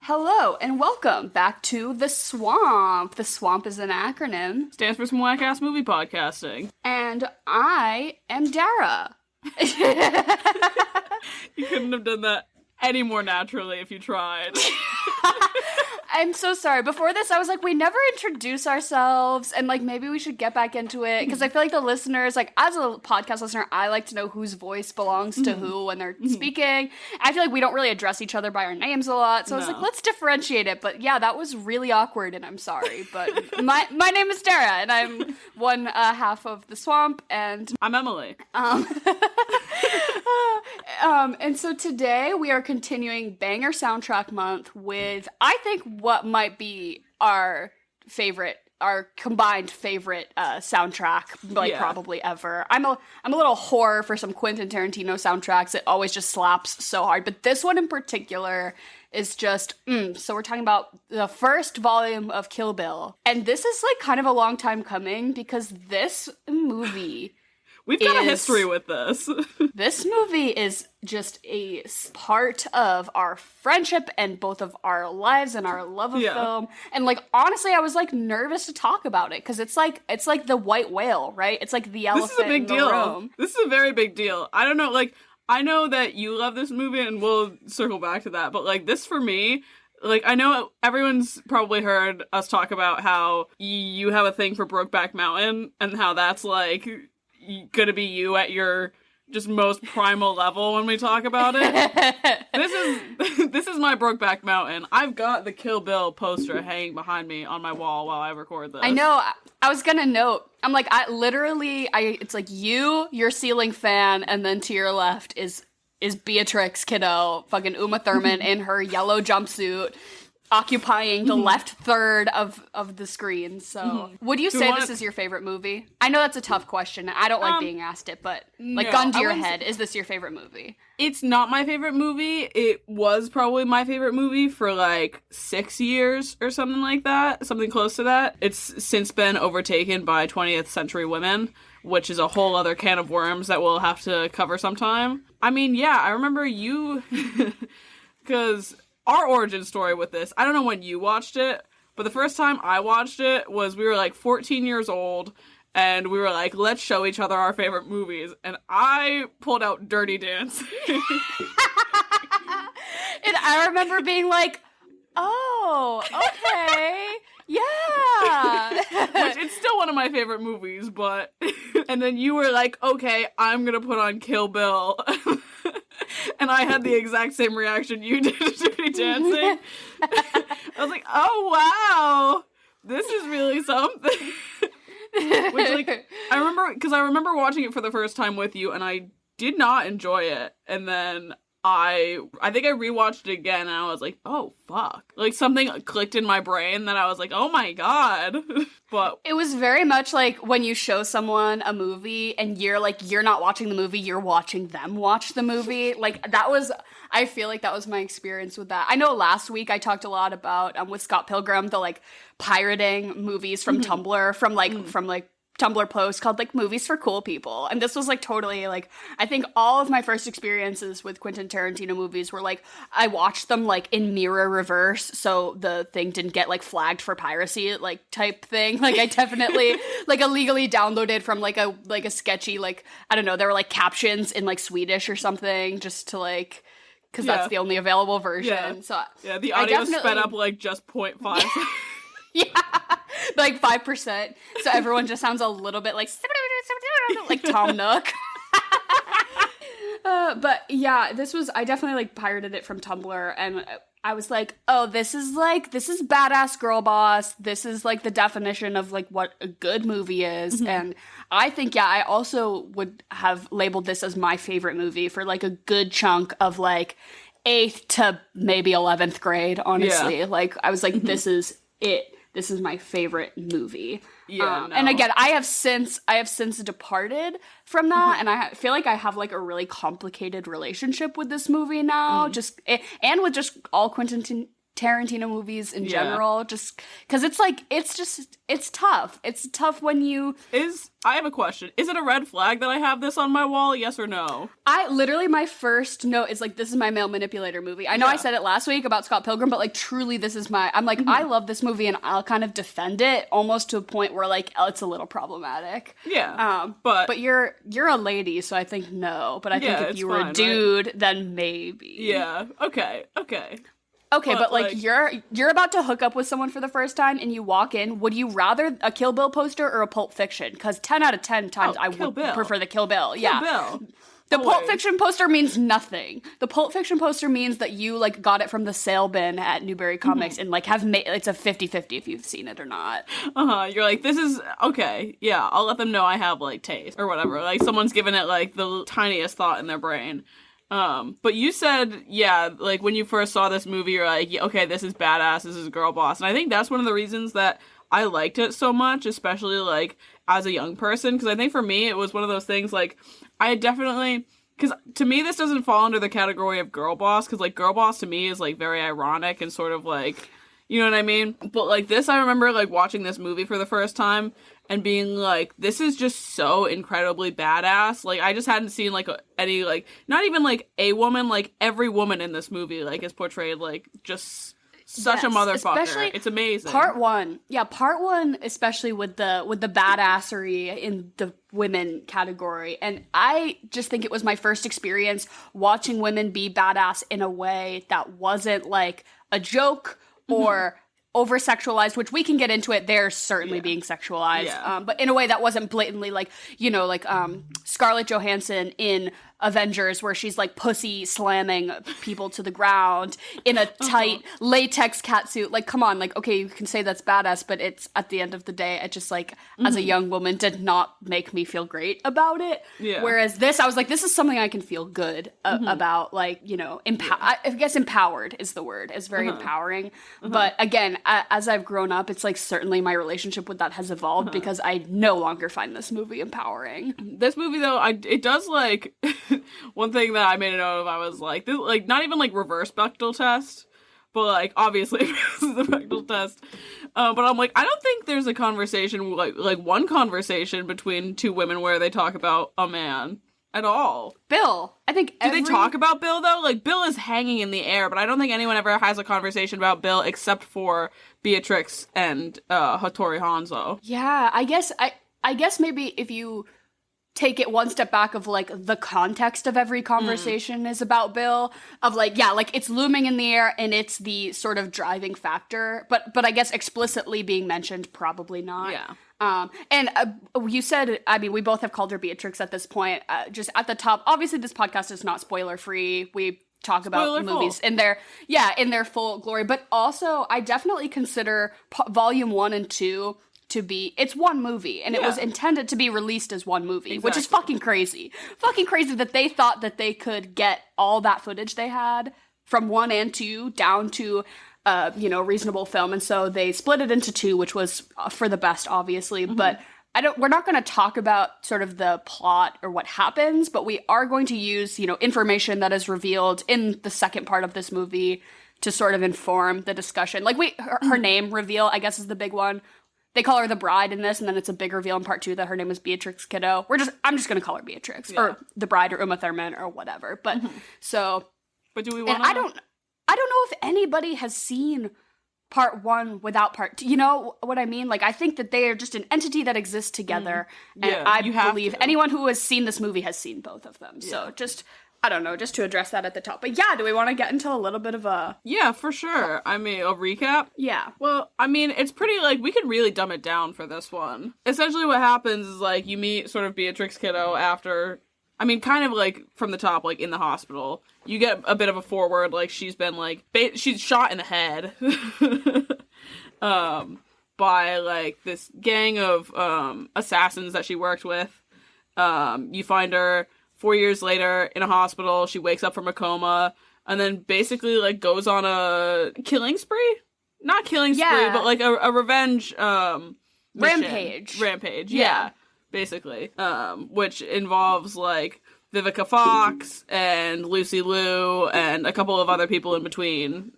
Hello and welcome back to The Swamp. The Swamp is an acronym. Stands for some whack-ass movie podcasting. And I am Dara. You couldn't have done that any more naturally if you tried. I'm so sorry. Before this, I was like, we never introduce ourselves, and like maybe we should get back into it, because I feel like the listeners, like as a podcast listener, I like to know whose voice belongs to who when they're speaking. I feel like we don't really address each other by our names a lot, so I was like, let's differentiate it. But yeah, that was really awkward, and I'm sorry. But my name is Dara, and I'm one half of The Swamp, and I'm Emily. And so today we are continuing Banger Soundtrack Month with, I think, what might be our combined favorite soundtrack, probably ever. I'm a little whore for some Quentin Tarantino soundtracks. It always just slaps so hard, but this one in particular is just, So we're talking about the first volume of Kill Bill, and this is like kind of a long time coming because this movie... We've got a history with this. This movie is just a part of our friendship and both of our lives and our love of film. And like, honestly, I was like nervous to talk about it because it's like the white whale, right? It's like the elephant in the room. This is a very big deal. I don't know, like, I know that you love this movie and we'll circle back to that, but like this for me, like, I know everyone's probably heard us talk about how you have a thing for Brokeback Mountain and how that's like gonna be you at your just most primal level when we talk about it. This is my Brokeback Mountain. I've got the Kill Bill poster hanging behind me on my wall while I record this. I know. I was gonna note. I'm like, it's like your ceiling fan, and then to your left is Beatrix Kiddo, fucking Uma Thurman in her yellow jumpsuit, occupying the left third of the screen. So, would you say this is your favorite movie? I know that's a tough question. I don't like being asked it, but like, gun to your head, is this your favorite movie? It's not my favorite movie. It was probably my favorite movie for like 6 years or something like that. Something close to that. It's since been overtaken by 20th Century Women, which is a whole other can of worms that we'll have to cover sometime. I mean, yeah, I remember you, because our origin story with this, I don't know when you watched it, but the first time I watched it was we were like 14 years old, and we were like, let's show each other our favorite movies, and I pulled out Dirty Dancing. And I remember being like, oh, okay, yeah. Which, it's still one of my favorite movies, but... And then you were like, okay, I'm gonna put on Kill Bill. And I had the exact same reaction you did to Dirty Dancing. I was like, oh, wow, this is really something. Which, like, I remember watching it for the first time with you, and I did not enjoy it. And then I think I rewatched it again, and I was like, oh, fuck. Like, something clicked in my brain that I was like, oh my god. But it was very much like when you show someone a movie, and you're not watching the movie, you're watching them watch the movie. Like, I feel like that was my experience with that. I know last week I talked a lot about, with Scott Pilgrim, the, like, pirating movies from Tumblr, from Tumblr post called, like, Movies for Cool People. And this was, like, totally, like, I think all of my first experiences with Quentin Tarantino movies were, like, I watched them, like, in mirror reverse, so the thing didn't get, like, flagged for piracy, like, type thing. Like, I definitely, like, illegally downloaded from, like a sketchy, like, I don't know, there were, like, captions in, like, Swedish or something, just to, like... Because that's the only available version. Yeah, the audio sped up, like, just 0.5. Yeah, like 5%. So everyone just sounds a little bit like Tom Nook. But yeah, I definitely like pirated it from Tumblr, and I was like, oh, this is badass girl boss. This is like the definition of like what a good movie is. And I think, I also would have labeled this as my favorite movie for like a good chunk of like 8th to maybe 11th grade, honestly. Yeah. Like, I was like, this is it. This is my favorite movie. Yeah, And again, I have since departed from that, and I feel like I have like a really complicated relationship with this movie now. And with just all Quentin Tarantino movies in Yeah. general, just because it's tough. It's tough when you... I have a question. Is it a red flag that I have this on my wall? Yes or no? My first note is like, this is my male manipulator movie. I know I said it last week about Scott Pilgrim, but like truly this is I'm like, I love this movie and I'll kind of defend it almost to a point where like, it's a little problematic. Yeah. But you're a lady, so I think no. But I think if you were a dude, then maybe. Yeah. Okay. Okay, but like you're about to hook up with someone for the first time and you walk in, would you rather a Kill Bill poster or a Pulp Fiction? Because 10 out of 10 times I would prefer the Kill Bill. Kill Bill. The Pulp Fiction poster means nothing. The Pulp Fiction poster means that you like got it from the sale bin at Newberry Comics and like have made it's a 50-50 if you've seen it or not. You're like, this is okay. Yeah, I'll let them know I have like taste or whatever. Like someone's given it like the tiniest thought in their brain. But you said, yeah, like when you first saw this movie, you're like, yeah, okay, this is badass, this is girl boss. And I think that's one of the reasons that I liked it so much, especially like as a young person. Because I think for me, it was one of those things like I definitely, because to me, this doesn't fall under the category of girl boss. Because like girl boss to me is like very ironic and sort of like, you know what I mean? But like this, I remember like watching this movie for the first time and being like, this is just so incredibly badass. Like, I just hadn't seen, like, any, like, not even, like, a woman, like, every woman in this movie, like, is portrayed, like, just such a motherfucker. Especially it's amazing. Part one, especially with the badassery in the women category. And I just think it was my first experience watching women be badass in a way that wasn't, like, a joke or... over-sexualized, which we can get into it. They're certainly being sexualized, but in a way that wasn't blatantly like, you know, like Scarlett Johansson in Avengers, where she's like pussy slamming people to the ground in a tight latex catsuit. Like, come on, like, okay, you can say that's badass, but it's at the end of the day, it just like as a young woman did not make me feel great about it. Yeah. Whereas this, I was like, this is something I can feel good about. Like, you know, I guess empowered is the word. It's very empowering. But again, as I've grown up, it's like certainly my relationship with that has evolved because I no longer find this movie empowering. This movie though, it does like. One thing that I made a note of, I was like, this, like not even like reverse Bechdel test, but like obviously this is the Bechdel test. But I'm like, I don't think there's a conversation like one conversation between two women where they talk about a man at all. Bill, I think. Do they talk about Bill though? Like Bill is hanging in the air, but I don't think anyone ever has a conversation about Bill except for Beatrix and Hattori Hanzo. Yeah, I guess maybe if you take it one step back of like the context of every conversation is about Bill, of like, yeah, like it's looming in the air and it's the sort of driving factor, but I guess explicitly being mentioned, probably not. Yeah. And you said, I mean, we both have called her Beatrix at this point. Just at the top, obviously this podcast is not spoiler free. We talk about movies in their full glory, but also I definitely consider volume 1 and 2 to be, it's one movie, and it was intended to be released as one movie, which is fucking crazy. Fucking crazy that they thought that they could get all that footage they had from 1 and 2 down to, reasonable film, and so they split it into 2, which was for the best, obviously, but we're not going to talk about sort of the plot or what happens, but we are going to use, information that is revealed in the second part of this movie to sort of inform the discussion. Like her name reveal, I guess, is the big one. They call her the bride in this, and then it's a big reveal in part 2 that her name is Beatrix Kiddo. I'm just gonna call her Beatrix, or the bride, or Uma Thurman, or whatever. But But do we want? I don't know if anybody has seen part 1 without part 2. You know what I mean? Like, I think that they are just an entity that exists together, and I believe anyone who has seen this movie has seen both of them. So just. I don't know, just to address that at the top. But yeah, do we want to get into a little bit of a... Yeah, for sure. I mean, a recap? Yeah. Well, I mean, it's pretty, like, we could really dumb it down for this one. Essentially what happens is, like, you meet sort of Beatrix Kiddo after... I mean, kind of, like, from the top, like, in the hospital. You get a bit of a forward, like, she's been, like... she's shot in the head. By, like, this gang of assassins that she worked with. You find her... 4 years later, in a hospital, she wakes up from a coma, and then basically, like, goes on a killing spree? Not killing spree, but, like, a revenge, Rampage. Rampage, yeah. Basically. Which involves, like, Vivica Fox, and Lucy Liu, and a couple of other people in between.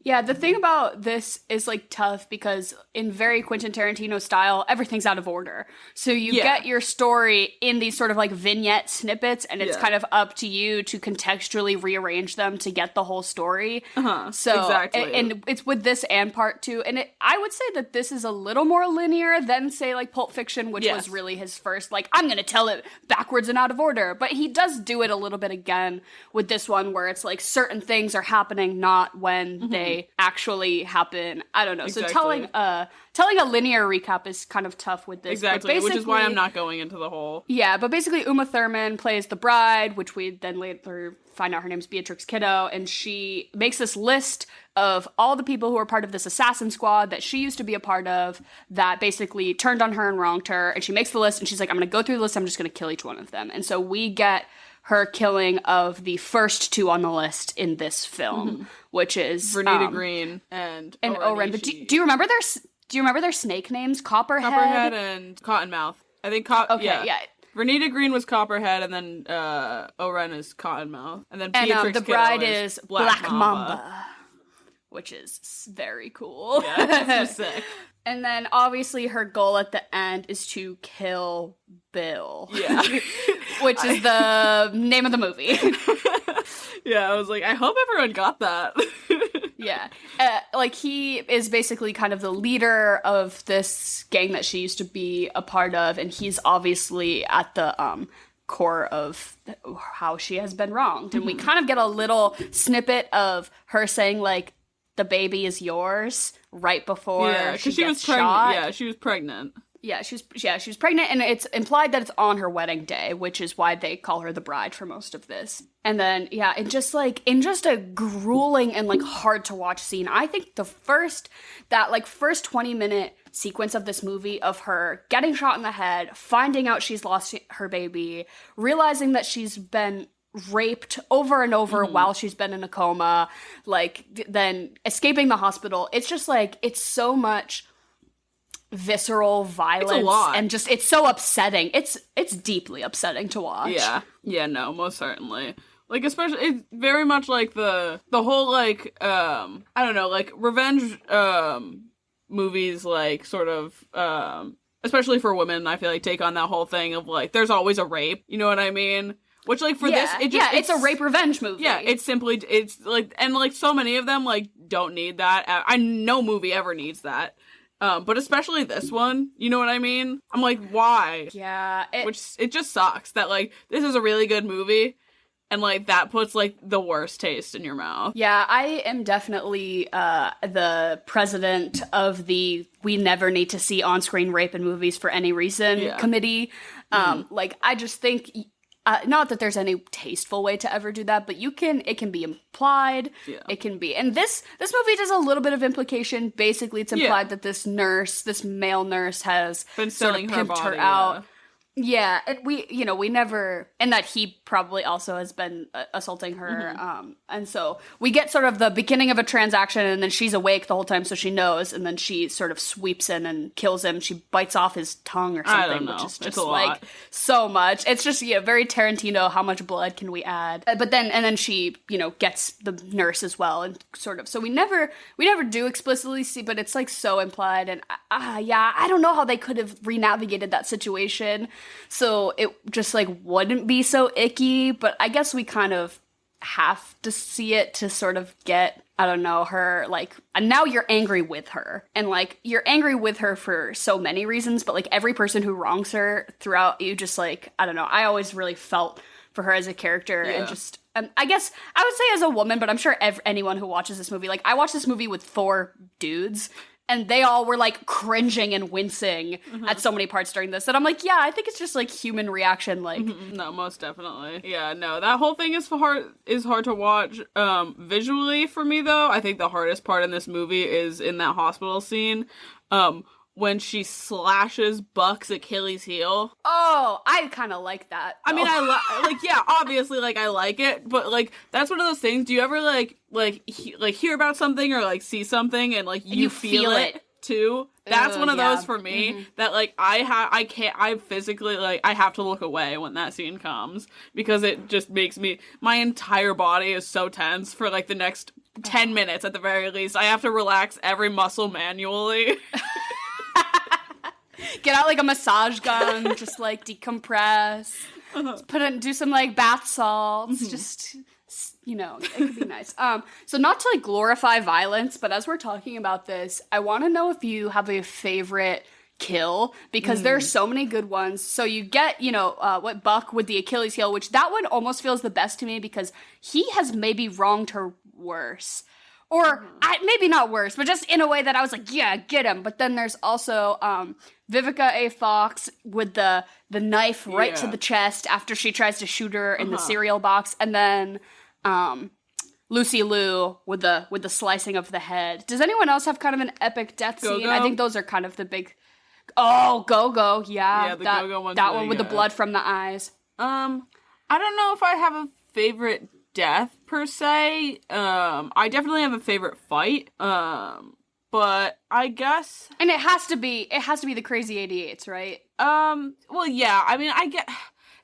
Yeah, the thing about this is like tough because in very Quentin Tarantino style, everything's out of order. So you get your story in these sort of like vignette snippets, and it's kind of up to you to contextually rearrange them to get the whole story. So exactly. and it's with this and part two, and I would say that this is a little more linear than say like Pulp Fiction, which was really his first like I'm gonna tell it backwards and out of order. But he does do it a little bit again with this one, where it's like certain things are happening not when they actually happen. I don't know. Exactly. So telling a linear recap is kind of tough with this. Exactly, which is why I'm not going into the whole. Yeah, but basically Uma Thurman plays the bride, which we then later find out her name's Beatrix Kiddo, and she makes this list of all the people who are part of this assassin squad that she used to be a part of that basically turned on her and wronged her, and she makes the list and she's like, I'm gonna go through the list, I'm just gonna kill each one of them. And so we get her killing of the first two on the list in this film, which is Vernita Green and Oren. But do you remember their snake names? Copperhead and Cottonmouth. I think yeah. Vernita Green was Copperhead, and then Oren is Cottonmouth, and then Beatrix the bride Kiddo is Black Mamba, which is very cool. Yeah, that's just sick. And then obviously her goal at the end is to kill Bill. Yeah. Which is the name of the movie. Yeah, I was like, I hope everyone got that. Yeah. Like, he is basically kind of the leader of this gang that she used to be a part of, and he's obviously at the core of how she has been wronged. And we kind of get a little snippet of her saying, like, the baby is yours right before she was gets shot. Yeah, she was pregnant. Yeah, she was pregnant, and it's implied that it's on her wedding day, which is why they call her the bride for most of this. And then, yeah, in just a grueling and like hard to watch scene, I think the first 20-minute sequence of this movie of her getting shot in the head, finding out she's lost her baby, realizing that she's been raped over and over while she's been in a coma, like then escaping the hospital. It's just like, it's so much visceral violence, it's a lot. And just it's so upsetting. It's deeply upsetting to watch. Yeah, no, most certainly. Like, especially, it's very much like the whole, like, I don't know, like, revenge, movies, like, sort of, especially for women, I feel like take on that whole thing of, like, there's always a rape, you know what I mean? Which, like, for this, it's a rape revenge movie. Yeah, it's, like, and, like, so many of them, like, don't need that. No movie ever needs that. But especially this one, you know what I mean? I'm like, why? Yeah. It just sucks that, like, this is a really good movie, and, like, that puts, like, the worst taste in your mouth. Yeah, I am definitely the president of the We Never Need to See On-Screen Rape in Movies for Any Reason committee. Like, I just think... not that there's any tasteful way to ever do that, but it can be implied. Yeah. It can be. And this movie does a little bit of implication. Basically, it's implied that this male nurse has been sort selling of pimped her out. Yeah, and we never, and that he probably also has been assaulting her, and so we get sort of the beginning of a transaction, and then she's awake the whole time, so she knows, and then she sort of sweeps in and kills him. She bites off his tongue or something, which is just like so much. It's just very Tarantino. How much blood can we add? But then she gets the nurse as well, and sort of. So we never do explicitly see, but it's like so implied, and I don't know how they could have renavigated that situation. So it just like wouldn't be so icky, but I guess we kind of have to see it to sort of get, I don't know, her like, and now you're angry with her, and like you're angry with her for so many reasons, but like every person who wrongs her throughout, you just like, I don't know, I always really felt for her as a character, and just I guess I would say as a woman, but I'm sure anyone who watches this movie, like I watched this movie with 4 dudes, and they all were, like, cringing and wincing at so many parts during this. And I'm like, yeah, I think it's just, like, human reaction, like... No, most definitely. Yeah, no, that whole thing is hard to watch. Visually, for me, though, I think the hardest part in this movie is in that hospital scene. When she slashes Buck's Achilles heel. Oh, I kind of like that. Though. I mean, obviously, like, I like it, but, like, that's one of those things, do you ever, hear about something or, like, see something and, like, you feel it, too? That's one of those for me, that, like, I physically, like, I have to look away when that scene comes, because it just makes me, my entire body is so tense for, like, the next 10 minutes at the very least. I have to relax every muscle manually. Get out like a massage gun, just like decompress. Do some like bath salts. Just, you know, it could be nice. So not to like glorify violence, but as we're talking about this, I want to know if you have a favorite kill, because there are so many good ones. So you get, you know, what Buck with the Achilles heel, which that one almost feels the best to me because he has maybe wronged her worse. Or maybe not worse, but just in a way that I was like, yeah, get him. But then there's also Vivica A. Fox with the knife right to the chest after she tries to shoot her in the cereal box, and then Lucy Liu with the slicing of the head. Does anyone else have kind of an epic death scene? I think those are kind of the big. Oh, Go-Go, yeah. The Go-Go one's that one with the blood from the eyes. I don't know if I have a favorite death per se. I definitely have a favorite fight. But I guess, and it has to be the Crazy 88s, right? Well, yeah. I mean,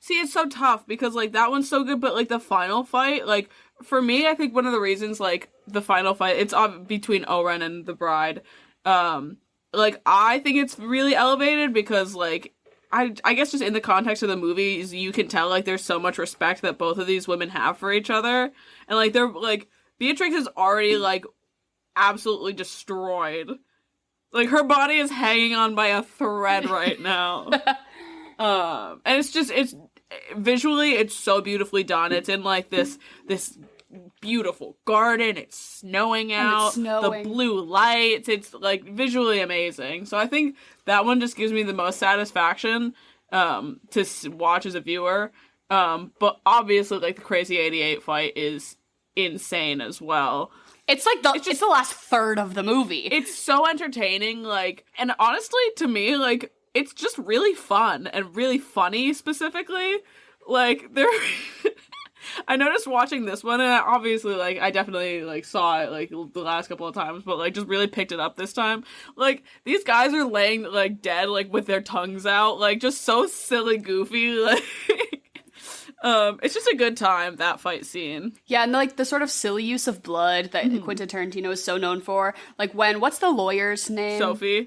see, it's so tough because like that one's so good, but like the final fight, like for me, I think one of the reasons like the final fight, it's between Oren and the bride. Like I think it's really elevated because like I guess just in the context of the movies, you can tell like there's so much respect that both of these women have for each other, and like they're like Beatrix is already like absolutely destroyed. Like her body is hanging on by a thread right now. And it's visually it's so beautifully done. It's in like this beautiful garden. It's snowing out. The blue lights. It's like visually amazing. So I think that one just gives me the most satisfaction to watch as a viewer. But obviously, like the Crazy 88 fight is insane as well. It's like it's the last third of the movie. It's so entertaining, like, and honestly, to me, like, it's just really fun and really funny specifically. Like, I noticed watching this one, and obviously, like, I definitely, like, saw it, like, the last couple of times, but, like, just really picked it up this time. Like, these guys are laying, like, dead, like, with their tongues out, like, just so silly goofy, like... It's just a good time, that fight scene. Yeah, and like the sort of silly use of blood that Quentin Tarantino is so known for. Like what's the lawyer's name?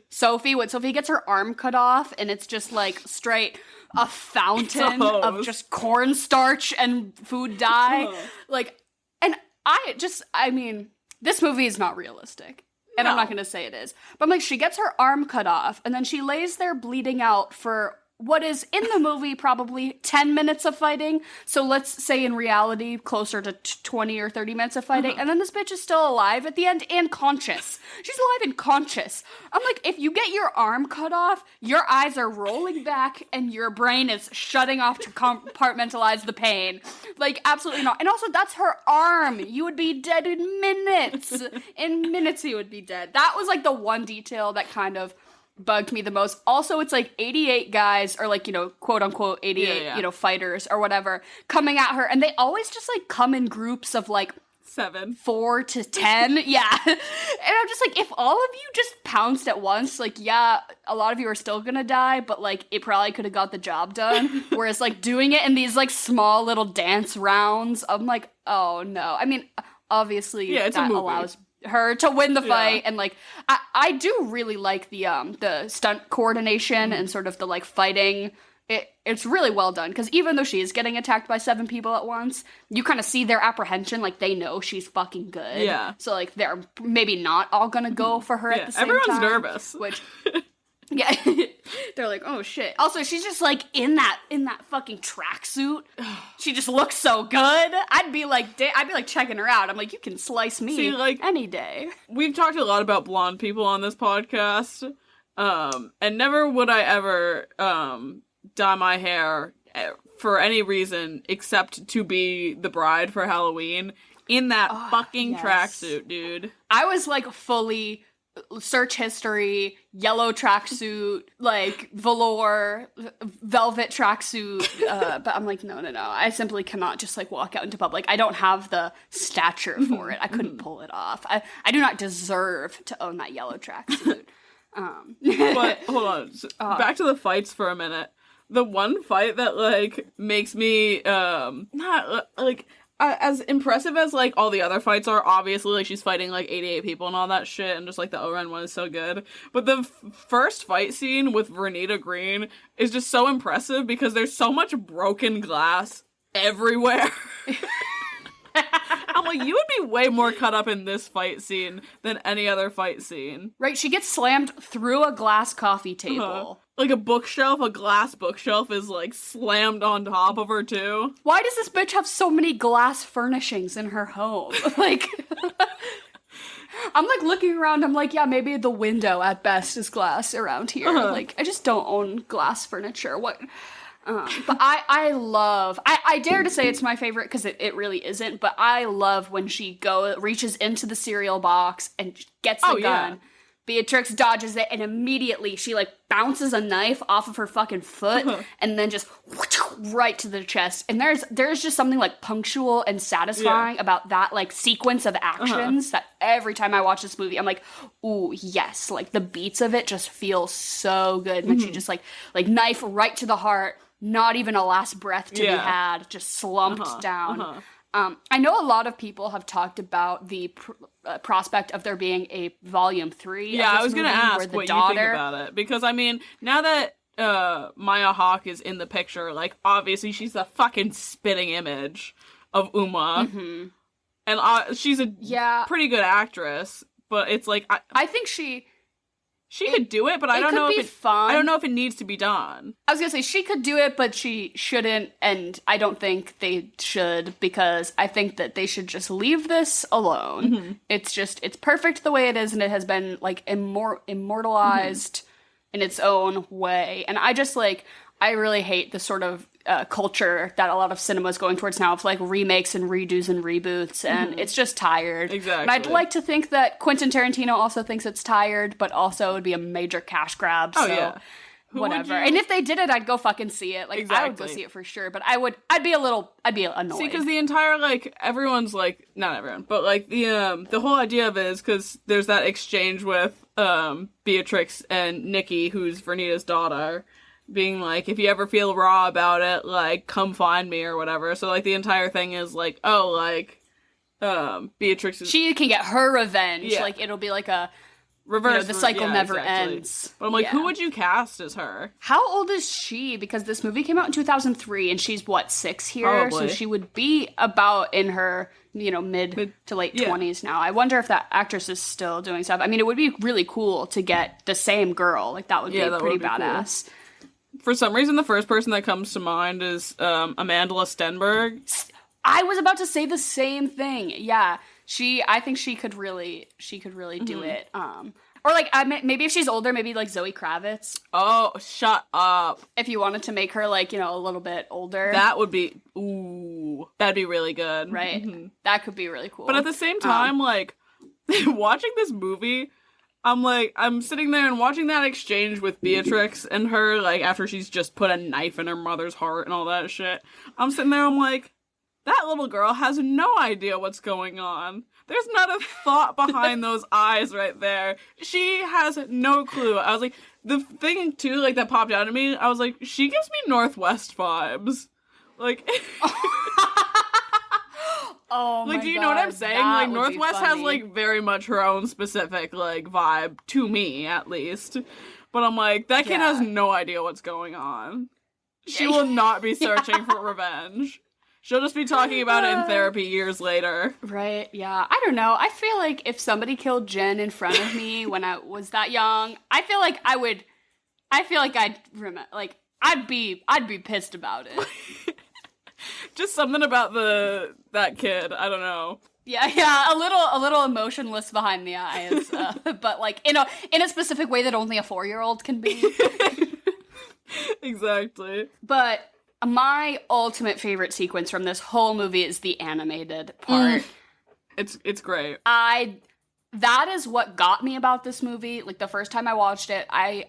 Sophie, when Sophie gets her arm cut off and it's just like straight a fountain of just cornstarch and food dye. Like, and I mean, this movie is not realistic. And no. I'm not going to say it is. But I'm like, she gets her arm cut off and then she lays there bleeding out for what is in the movie probably 10 minutes of fighting. So let's say in reality closer to 20 or 30 minutes of fighting. And then this bitch is still alive at the end and conscious. She's alive and conscious. I'm like, if you get your arm cut off, your eyes are rolling back and your brain is shutting off to compartmentalize the pain. Like, absolutely not. And also, that's her arm. You would be dead in minutes. In minutes you would be dead. That was like the one detail that kind of bugged me the most. Also, it's like 88 guys, or like, you know, quote unquote 88, you know, fighters or whatever, coming at her, and they always just like come in groups of like 4 to 10. Yeah. And I'm just like, if all of you just pounced at once, like, yeah, a lot of you are still gonna die, but like it probably could have got the job done. Whereas like doing it in these like small little dance rounds, I'm like, oh no. I mean, obviously that allows her to win the fight, and like I do really like the stunt coordination and sort of the like fighting. It's really well done, because even though she is getting attacked by 7 people at once, you kind of see their apprehension, like they know she's fucking good. Yeah. So like they're maybe not all gonna go for her at the same time. Everyone's nervous. Which yeah, they're like, oh shit. Also, she's just like in that fucking tracksuit. She just looks so good. I'd be like checking her out. I'm like, you can slice me like any day. We've talked a lot about blonde people on this podcast, and never would I ever dye my hair for any reason except to be the bride for Halloween in that fucking tracksuit, dude. I was like fully search history, yellow tracksuit, like velour, velvet tracksuit, but I'm like, no. I simply cannot just like walk out into public. I don't have the stature for it. I couldn't pull it off. I do not deserve to own that yellow tracksuit. But hold on, back to the fights for a minute. The one fight that like makes me not like as impressive as, like, all the other fights are, obviously, like, she's fighting, like, 88 people and all that shit, and just, like, the O-Ren one is so good. But the first fight scene with Vernita Green is just so impressive because there's so much broken glass everywhere. I'm like, you would be way more caught up in this fight scene than any other fight scene. Right, she gets slammed through a glass coffee table. Like a bookshelf, a glass bookshelf is like slammed on top of her too. Why does this bitch have so many glass furnishings in her home? Like, I'm like looking around, I'm like, yeah, maybe the window at best is glass around here. Like, I just don't own glass furniture. What? But I love, I dare to say it's my favorite because it really isn't, but I love when she reaches into the cereal box and gets the gun. Yeah. Beatrix dodges it, and immediately she, like, bounces a knife off of her fucking foot, and then just right to the chest. And there's just something, like, punctual and satisfying about that, like, sequence of actions that every time I watch this movie, I'm like, ooh, yes. Like, the beats of it just feel so good. And then she just, like, knife right to the heart, not even a last breath to be had, just slumped down. I know a lot of people have talked about the prospect of there being a volume 3. Yeah, I was going to ask what you think about it. Because, I mean, now that Maya Hawke is in the picture, like, obviously she's the fucking spitting image of Uma. Mm-hmm. And she's a pretty good actress, but it's like... I think she could do it, but I don't know if it needs to be done. I was gonna say she could do it, but she shouldn't, and I don't think they should, because I think that they should just leave this alone. Mm-hmm. It's perfect the way it is, and it has been, like, immortalized in its own way. And I really hate the sort of culture that a lot of cinema is going towards now of, like, remakes and redos and reboots, and it's just tired. Exactly. And I'd like to think that Quentin Tarantino also thinks it's tired, but also it would be a major cash grab, so whatever. And if they did it, I'd go fucking see it. Like, I would go see it for sure, but I'd be annoyed. See, because the entire, like, everyone's, like, not everyone, but, like, the whole idea of it is because there's that exchange with Beatrix and Nikki, who's Vernita's daughter, being like, if you ever feel raw about it, like, come find me or whatever. So, like, the entire thing is like, oh, like, Beatrix is... She can get her revenge. Yeah. Like, it'll be like a... Reverse. The cycle never ends. But I'm like, who would you cast as her? How old is she? Because this movie came out in 2003, and she's, 6 here? Probably. So she would be about in her, mid to late 20s now. I wonder if that actress is still doing stuff. I mean, it would be really cool to get the same girl. Like, that would be pretty badass. Cool. For some reason, the first person that comes to mind is Amanda Stenberg. I was about to say the same thing. Yeah, I think she could really do it. Or, like, maybe if she's older, maybe, like, Zoe Kravitz. Oh, shut up. If you wanted to make her, like, a little bit older. That'd be really good. Right? Mm-hmm. That could be really cool. But at the same time, like, watching this movie... I'm sitting there and watching that exchange with Beatrix and her, like, after she's just put a knife in her mother's heart and all that shit. I'm sitting there, I'm like, that little girl has no idea what's going on. There's not a thought behind those eyes right there. She has no clue. I was like, the thing, too, like, that popped out at me, I was like, she gives me Northwest vibes. Like... Oh my god. Like, do you know what I'm saying? Like, Northwest has, like, very much her own specific, like, vibe, to me, at least. But I'm like, that kid has no idea what's going on. She will not be searching for revenge. She'll just be talking about it in therapy years later. Right, yeah. I don't know. I feel like if somebody killed Jen in front of me when I was that young, I feel like I'd be pissed about it. Just something about that kid. I don't know. Yeah, a little emotionless behind the eyes, but, like, in a specific way that only a 4-year-old can be. Exactly. But my ultimate favorite sequence from this whole movie is the animated part. It's great. That is what got me about this movie. Like, the first time I watched it, I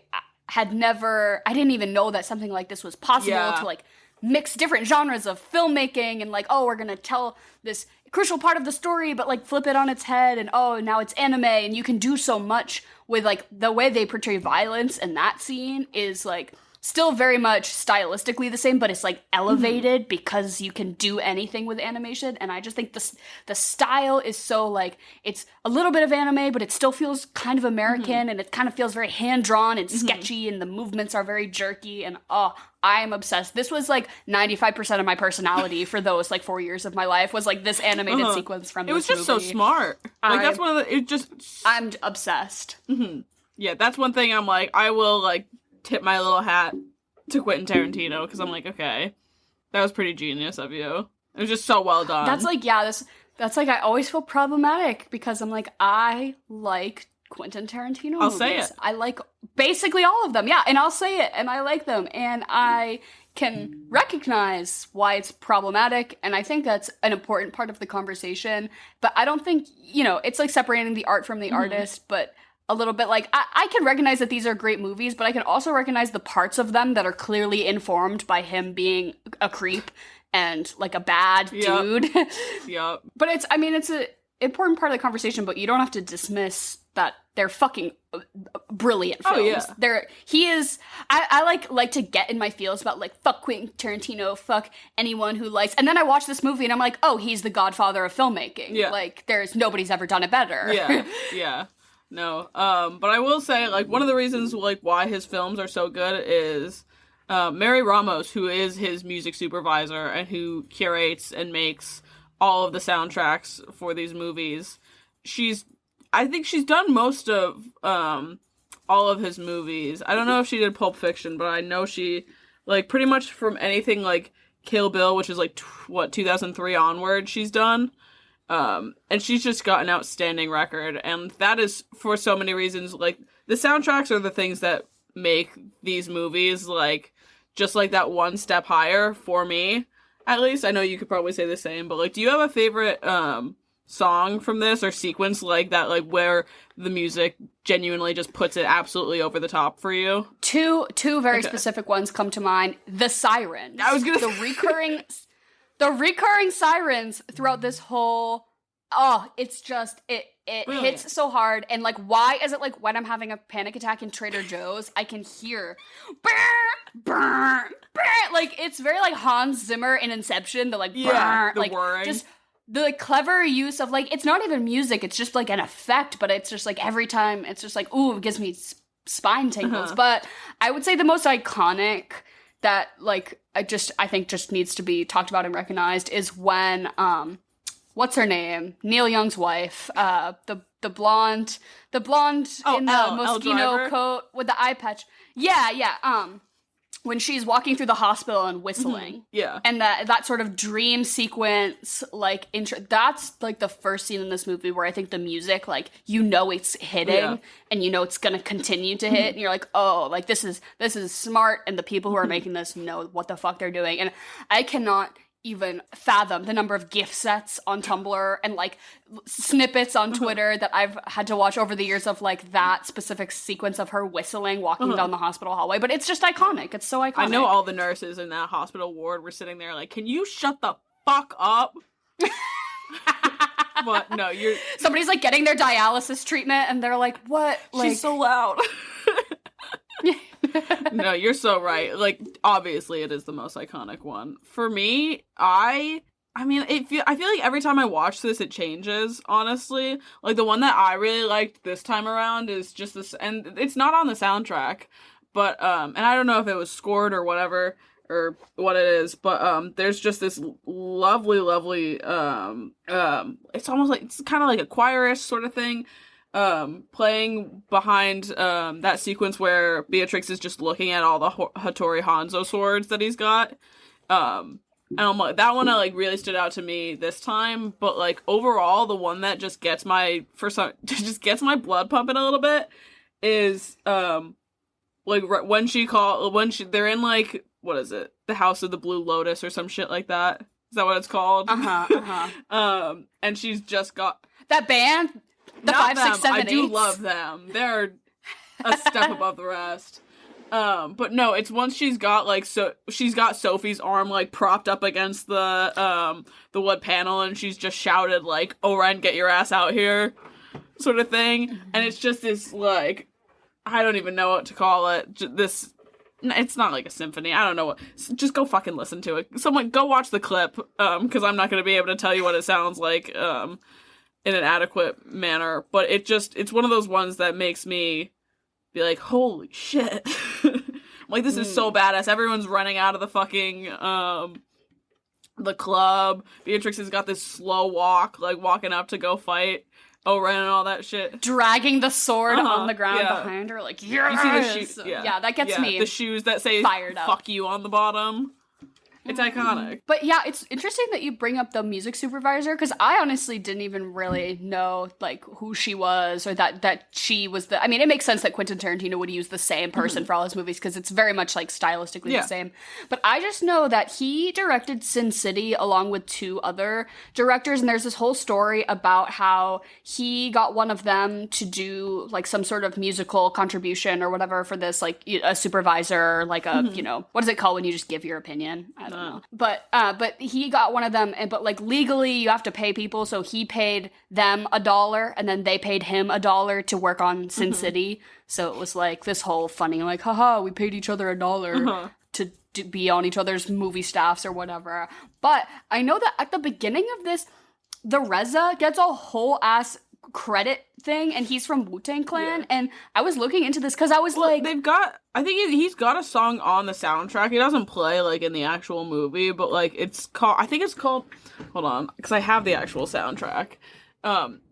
didn't even know that something like this was possible to, like, mix different genres of filmmaking and, like, oh, we're gonna tell this crucial part of the story but, like, flip it on its head, and oh, now it's anime, and you can do so much with, like, the way they portray violence in that scene is, like, still very much stylistically the same, but it's like elevated because you can do anything with animation. And I just think the style is so like, it's a little bit of anime, but it still feels kind of American, and it kind of feels very hand-drawn and sketchy, and the movements are very jerky, and I am obsessed. This was like 95% of my personality for those like 4 years of my life was like this animated sequence from this movie. It was just so smart. Like that's one of the, I'm obsessed. Yeah, that's one thing I'm like, I will like tip my little hat to Quentin Tarantino, because I'm like, okay, that was pretty genius of you. It was just so well done. That's like, yeah, that's like, I always feel problematic because I'm like, I like Quentin Tarantino movies. I'll say it. I like basically all of them, yeah, and I'll say it, and I like them, and I can recognize why it's problematic, and I think that's an important part of the conversation, but I don't think, it's like separating the art from the artist, but a little bit like, I can recognize that these are great movies, but I can also recognize the parts of them that are clearly informed by him being a creep and like a bad dude. Yep. But it's an important part of the conversation, but you don't have to dismiss that they're fucking brilliant films. Oh, yeah. He is, I like to get in my feels about like, fuck Quentin Tarantino, fuck anyone who likes, and then I watch this movie and I'm like, oh, he's the godfather of filmmaking. Yeah. Like, nobody's ever done it better. Yeah, yeah. No, but I will say, like, one of the reasons, like, why his films are so good is Mary Ramos, who is his music supervisor and who curates and makes all of the soundtracks for these movies. I think she's done most of all of his movies. I don't know if she did Pulp Fiction, but I know she, like, pretty much from anything like Kill Bill, which is like 2003 onward, she's done. And she's just got an outstanding record, and that is for so many reasons. Like, the soundtracks are the things that make these movies, like, just like that one step higher for me, at least. I know you could probably say the same, but like, do you have a favorite song from this or sequence like that, like where the music genuinely just puts it absolutely over the top for you? Two very specific ones come to mind. The sirens. I was gonna the recurring sirens throughout this whole, it's just, it hits so hard. And like, why is it like when I'm having a panic attack in Trader Joe's, I can hear brr, brr, brr. Like, it's very like Hans Zimmer in Inception, the like brr, the like whirring. just the like, clever use of like, it's not even music, it's just like an effect, but it's just like every time it's just like, ooh, it gives me spine tingles. But I would say the most iconic that like I think just needs to be talked about and recognized is when what's her name? Neil Young's wife, the blonde in the Moschino coat with the eye patch. Yeah. When she's walking through the hospital and whistling. Yeah. And that sort of dream sequence, like, intro, that's, like, the first scene in this movie where I think the music, like, it's hitting, and it's gonna continue to hit, and you're like, oh, like, this is smart, and the people who are making this know what the fuck they're doing, and I cannot even fathom the number of GIF sets on Tumblr and like snippets on Twitter that I've had to watch over the years of like that specific sequence of her whistling walking down the hospital hallway. But it's just iconic. It's so iconic. I know all the nurses in that hospital ward were sitting there like, can you shut the fuck up? But no, somebody's like getting their dialysis treatment and they're like, what? Like, she's so loud. No, you're so right. Like, obviously, it is the most iconic one. For me, I feel like every time I watch this, it changes, honestly. Like, the one that I really liked this time around is just this, and it's not on the soundtrack, but, and I don't know if it was scored or whatever, or what it is, but, there's just this lovely, it's almost like, it's kind of like a choirish sort of thing, playing behind that sequence where Beatrix is just looking at all the Hattori Hanzo swords that he's got. And I'm like, that one like really stood out to me this time, but like overall the one that just gets my blood pumping a little bit is like when they're in like, what is it? The House of the Blue Lotus or some shit like that. Is that what it's called? And she's just got that band. The Not 5, 6, 7, 8. I do love them. They're a step above the rest. But no, it's once she's got Sophie's arm like propped up against the wood panel, and she's just shouted like, "Oren, get your ass out here," sort of thing. And it's just this like, I don't even know what to call it. This It's not like a symphony. I don't know what. Just go fucking listen to it. Someone go watch the clip, because I'm not going to be able to tell you what it sounds like, in an adequate manner. But it's one of those ones that makes me be like, holy shit. Like, this is so badass. Everyone's running out of the fucking, the club. Beatrix has got this slow walk, like, walking up to go fight Oren and all that shit. Dragging the sword on the ground behind her, like, yes! You see the shoes, yeah, that gets me the shoes that say fired up. "fuck you" on the bottom. It's iconic. But yeah, it's interesting that you bring up the music supervisor, because I honestly didn't even really know, like, who she was, or that she was the... I mean, it makes sense that Quentin Tarantino would use the same person for all his movies, because it's very much, like, stylistically the same. But I just know that he directed Sin City along with 2 other directors, and there's this whole story about how he got one of them to do, like, some sort of musical contribution or whatever for this, like, a supervisor, like a, you know, what is it called when you just give your opinion? I don't know. But he got one of them, but like legally you have to pay people, so he paid them $1 and then they paid him $1 to work on Sin City. So it was like this whole funny, like, haha, we paid each other $1 to be on each other's movie staffs or whatever. But I know that at the beginning of this, the Reza gets a whole ass credit thing, and he's from Wu-Tang Clan, and I was looking into this because I was like, I think he's got a song on the soundtrack. He doesn't play like in the actual movie, but like I think it's called, hold on, because I have the actual soundtrack.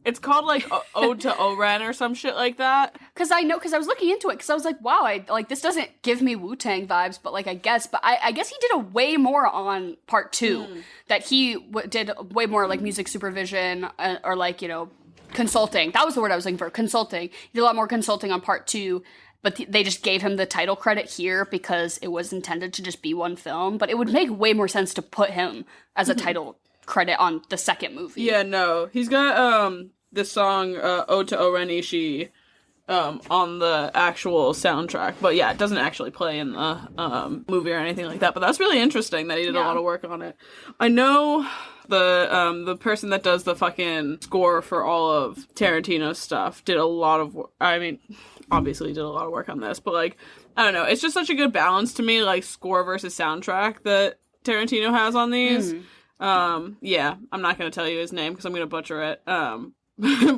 It's called like Ode to Oren or some shit like that. Because I was looking into it, because I was like, wow, this doesn't give me Wu-Tang vibes, but like, I guess he did a way more on part 2, that he did way more like music supervision, or like, you know, consulting. That was the word I was looking for. Consulting. He did a lot more consulting on part 2, but they just gave him the title credit here because it was intended to just be one film. But it would make way more sense to put him as a title credit on the second movie. Yeah, no. He's got this song, Ode to Oren Ishii, on the actual soundtrack. But yeah, it doesn't actually play in the movie or anything like that. But that's really interesting that he did a lot of work on it. I know the person that does the fucking score for all of Tarantino's stuff did a lot of work. I mean, obviously did a lot of work on this, but like, I don't know, it's just such a good balance to me, like score versus soundtrack that Tarantino has on these. Yeah, I'm not gonna tell you his name because I'm gonna butcher it.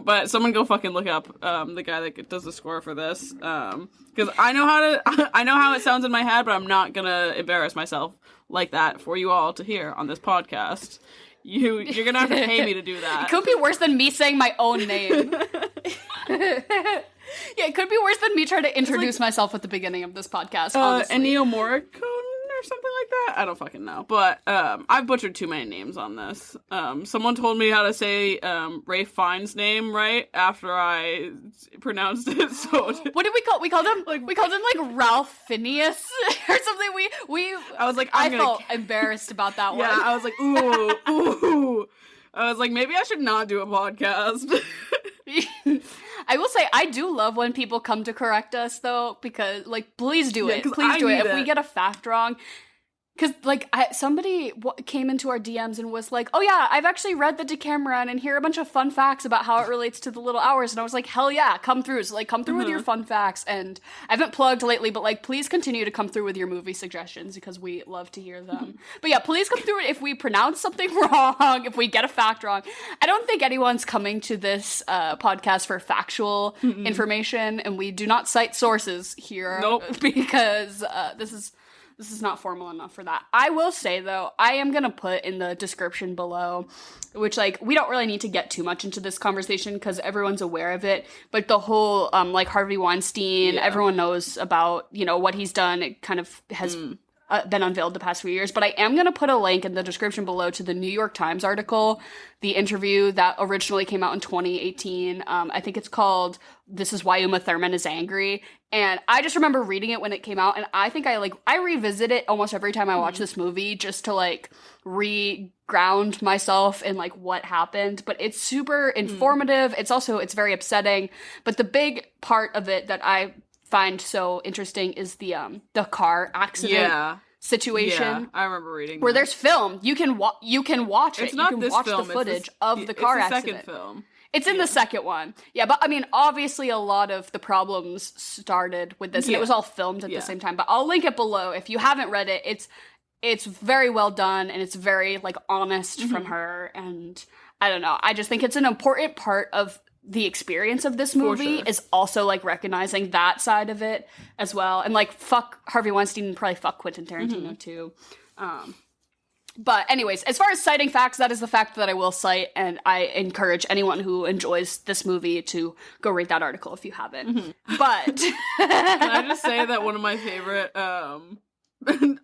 But someone go fucking look up the guy that does the score for this, because I know how it sounds in my head, but I'm not gonna embarrass myself like that for you all to hear on this podcast. You're gonna have to pay me to do that. It could be worse than me saying my own name. Yeah, it could be worse than me trying to introduce myself at the beginning of this podcast, honestly. Ennio Morricone or something like that? I don't fucking know. But I've butchered too many names on this. Someone told me how to say Ralph Fiennes' name right after I pronounced it. So what did we call? We called him like Ralph Phineas or something. I was like, I felt embarrassed about that one. Yeah, I was like, ooh. I was like, maybe I should not do a podcast. I will say, I do love when people come to correct us, though, because, like, please do it. Please do it. If we get a fact wrong, because, like, somebody came into our DMs and was like, oh, yeah, I've actually read the Decameron and hear a bunch of fun facts about how it relates to the Little Hours. And I was like, hell yeah, come through. So, like, come through with your fun facts. And I haven't plugged lately, but, like, please continue to come through with your movie suggestions because we love to hear them. But, yeah, please come through if we pronounce something wrong, if we get a fact wrong. I don't think anyone's coming to this podcast for factual information, and we do not cite sources here. Nope. Because this is not formal enough for that. I will say, though, I am going to put in the description below, which, like, we don't really need to get too much into this conversation because everyone's aware of it, but the whole, like, Harvey Weinstein, everyone knows about, you know, what he's done. It kind of has been unveiled the past few years, but I am going to put a link in the description below to the New York Times article, the interview that originally came out in 2018. I think it's called "This Is Why Uma Thurman is Angry," and I just remember reading it when it came out, and I think I revisit it almost every time I watch this movie just to, like, re-ground myself in, like, what happened. But it's super informative. It's very upsetting, but the big part of it that I find so interesting is the car accident situation. Yeah, I remember reading where that. there's film. You can watch it. It's You not can this watch film. the footage of the car it's the accident. second film. It's in the second one. Yeah, but I mean, obviously a lot of the problems started with this, and it was all filmed at the same time. But I'll link it below. If you haven't read it, it's very well done, and it's very, like, honest from her, and I don't know. I just think it's an important part of the experience of this movie is also, like, recognizing that side of it as well. And, like, fuck Harvey Weinstein and probably fuck Quentin Tarantino, too. But anyways, as far as citing facts, that is the fact that I will cite, and I encourage anyone who enjoys this movie to go read that article if you haven't. But can I just say that one of my favorite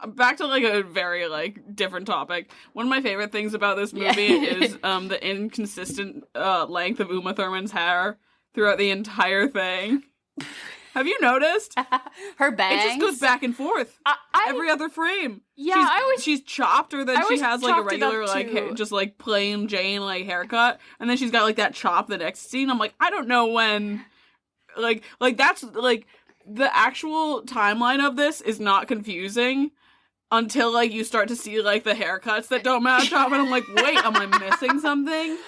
back to, like, a very, like, different topic. One of my favorite things about this movie is the inconsistent length of Uma Thurman's hair throughout the entire thing. Have you noticed? her bangs. It just goes back and forth every other frame. Yeah, she's chopped, or then she has, like, a regular, like, just, like, plain Jane, like, haircut, and then she's got, like, that chop the next scene. I'm like, I don't know when, like that's, like, the actual timeline of this is not confusing until, like, you start to see, like, the haircuts that don't match up, and I'm like, wait, am I missing something?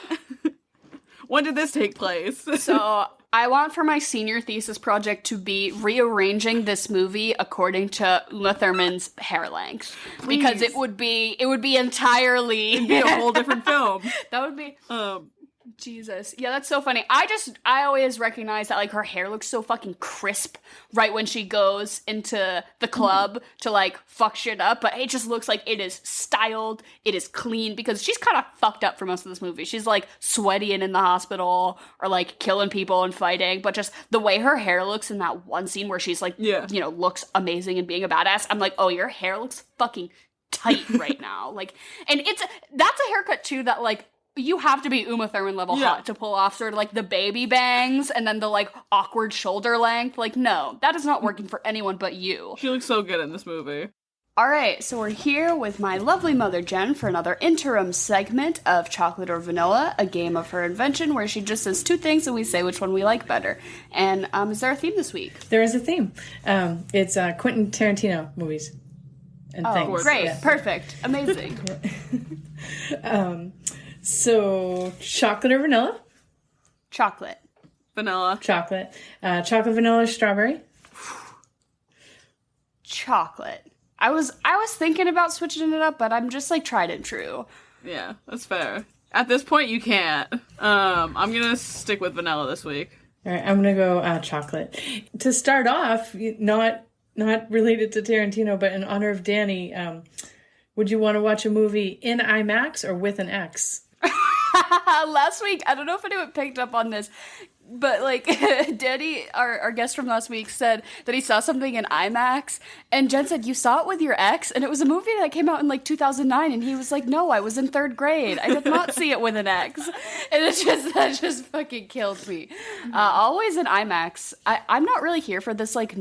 When did this take place? So I want for my senior thesis project to be rearranging this movie according to Uma Thurman's hair length. Please. Because it would be entirely... It'd be a whole different film. That would be... Jesus. Yeah, that's so funny. I always recognize that, like, her hair looks so fucking crisp right when she goes into the club to, like, fuck shit up, but it just looks like it is styled, it is clean, because she's kind of fucked up for most of this movie. She's, like, sweaty and in the hospital, or, like, killing people and fighting, but just the way her hair looks in that one scene where she's, like, you know, looks amazing and being a badass, I'm like, oh, your hair looks fucking tight right now. Like, and that's a haircut, too, that, like, you have to be Uma Thurman level hot to pull off sort of, like, the baby bangs and then the, like, awkward shoulder length. Like, no, that is not working for anyone but you. She looks so good in this movie. All right, so we're here with my lovely mother, Jen, for another interim segment of Chocolate or Vanilla, a game of her invention where she just says two things and we say which one we like better. And is there a theme this week? There is a theme. It's Quentin Tarantino movies and things. Great, Yeah. Perfect, amazing. So, chocolate or vanilla? Chocolate. Vanilla. Chocolate. Chocolate, vanilla, strawberry? Chocolate. I was thinking about switching it up, but I'm just, like, tried and true. Yeah, that's fair. At this point, you can't. I'm gonna stick with vanilla this week. All right, I'm gonna go chocolate. To start off, not related to Tarantino, but in honor of Danny, would you want to watch a movie in IMAX or with an X? Last week, I don't know if anyone picked up on this, but, like, Danny, our guest from last week, said that he saw something in IMAX, and Jen said, you saw it with your ex? And it was a movie that came out in, like, 2009, and he was like, no, I was in 3rd grade. I did not see it with an ex. And that just fucking killed me. Always in IMAX. I'm not really here for this, like,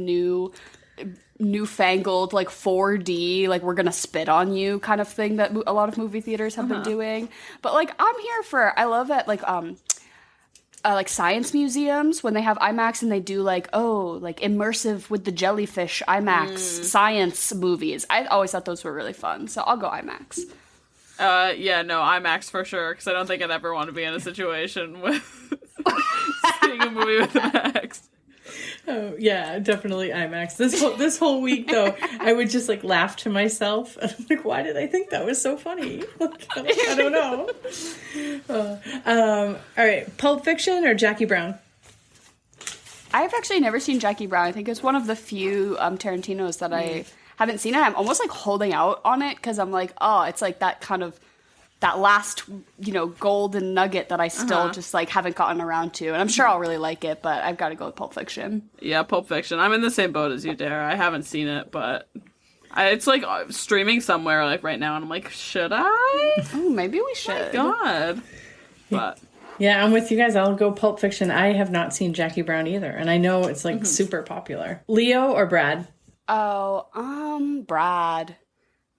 newfangled, like, 4D, like, we're gonna spit on you kind of thing that a lot of movie theaters have been doing. But, like, I'm here for, I love it, like science museums when they have IMAX and they do, like, like immersive with the jellyfish IMAX science movies. I always thought those were really fun, so I'll go IMAX. Yeah, no, IMAX for sure, because I don't think I'd ever want to be in a situation with seeing a movie with an ex. Oh, yeah, definitely IMAX. This whole week, though, I would just, like, laugh to myself. And I'm like, why did I think that was so funny? Like, I don't know. All right, Pulp Fiction or Jackie Brown? I've actually never seen Jackie Brown. I think it's one of the few Tarantinos that I haven't seen. And I'm almost, like, holding out on it because I'm like, oh, it's, like, that kind of... that last, golden nugget that I still just, like, haven't gotten around to. And I'm sure I'll really like it, but I've got to go with Pulp Fiction. Yeah, Pulp Fiction. I'm in the same boat as you, Dara. I haven't seen it, but it's, like, streaming somewhere, like, right now. And I'm like, should I? Oh, maybe we should. God. But... yeah, I'm with you guys. I'll go Pulp Fiction. I have not seen Jackie Brown either. And I know it's, like, super popular. Leo or Brad? Oh, Brad.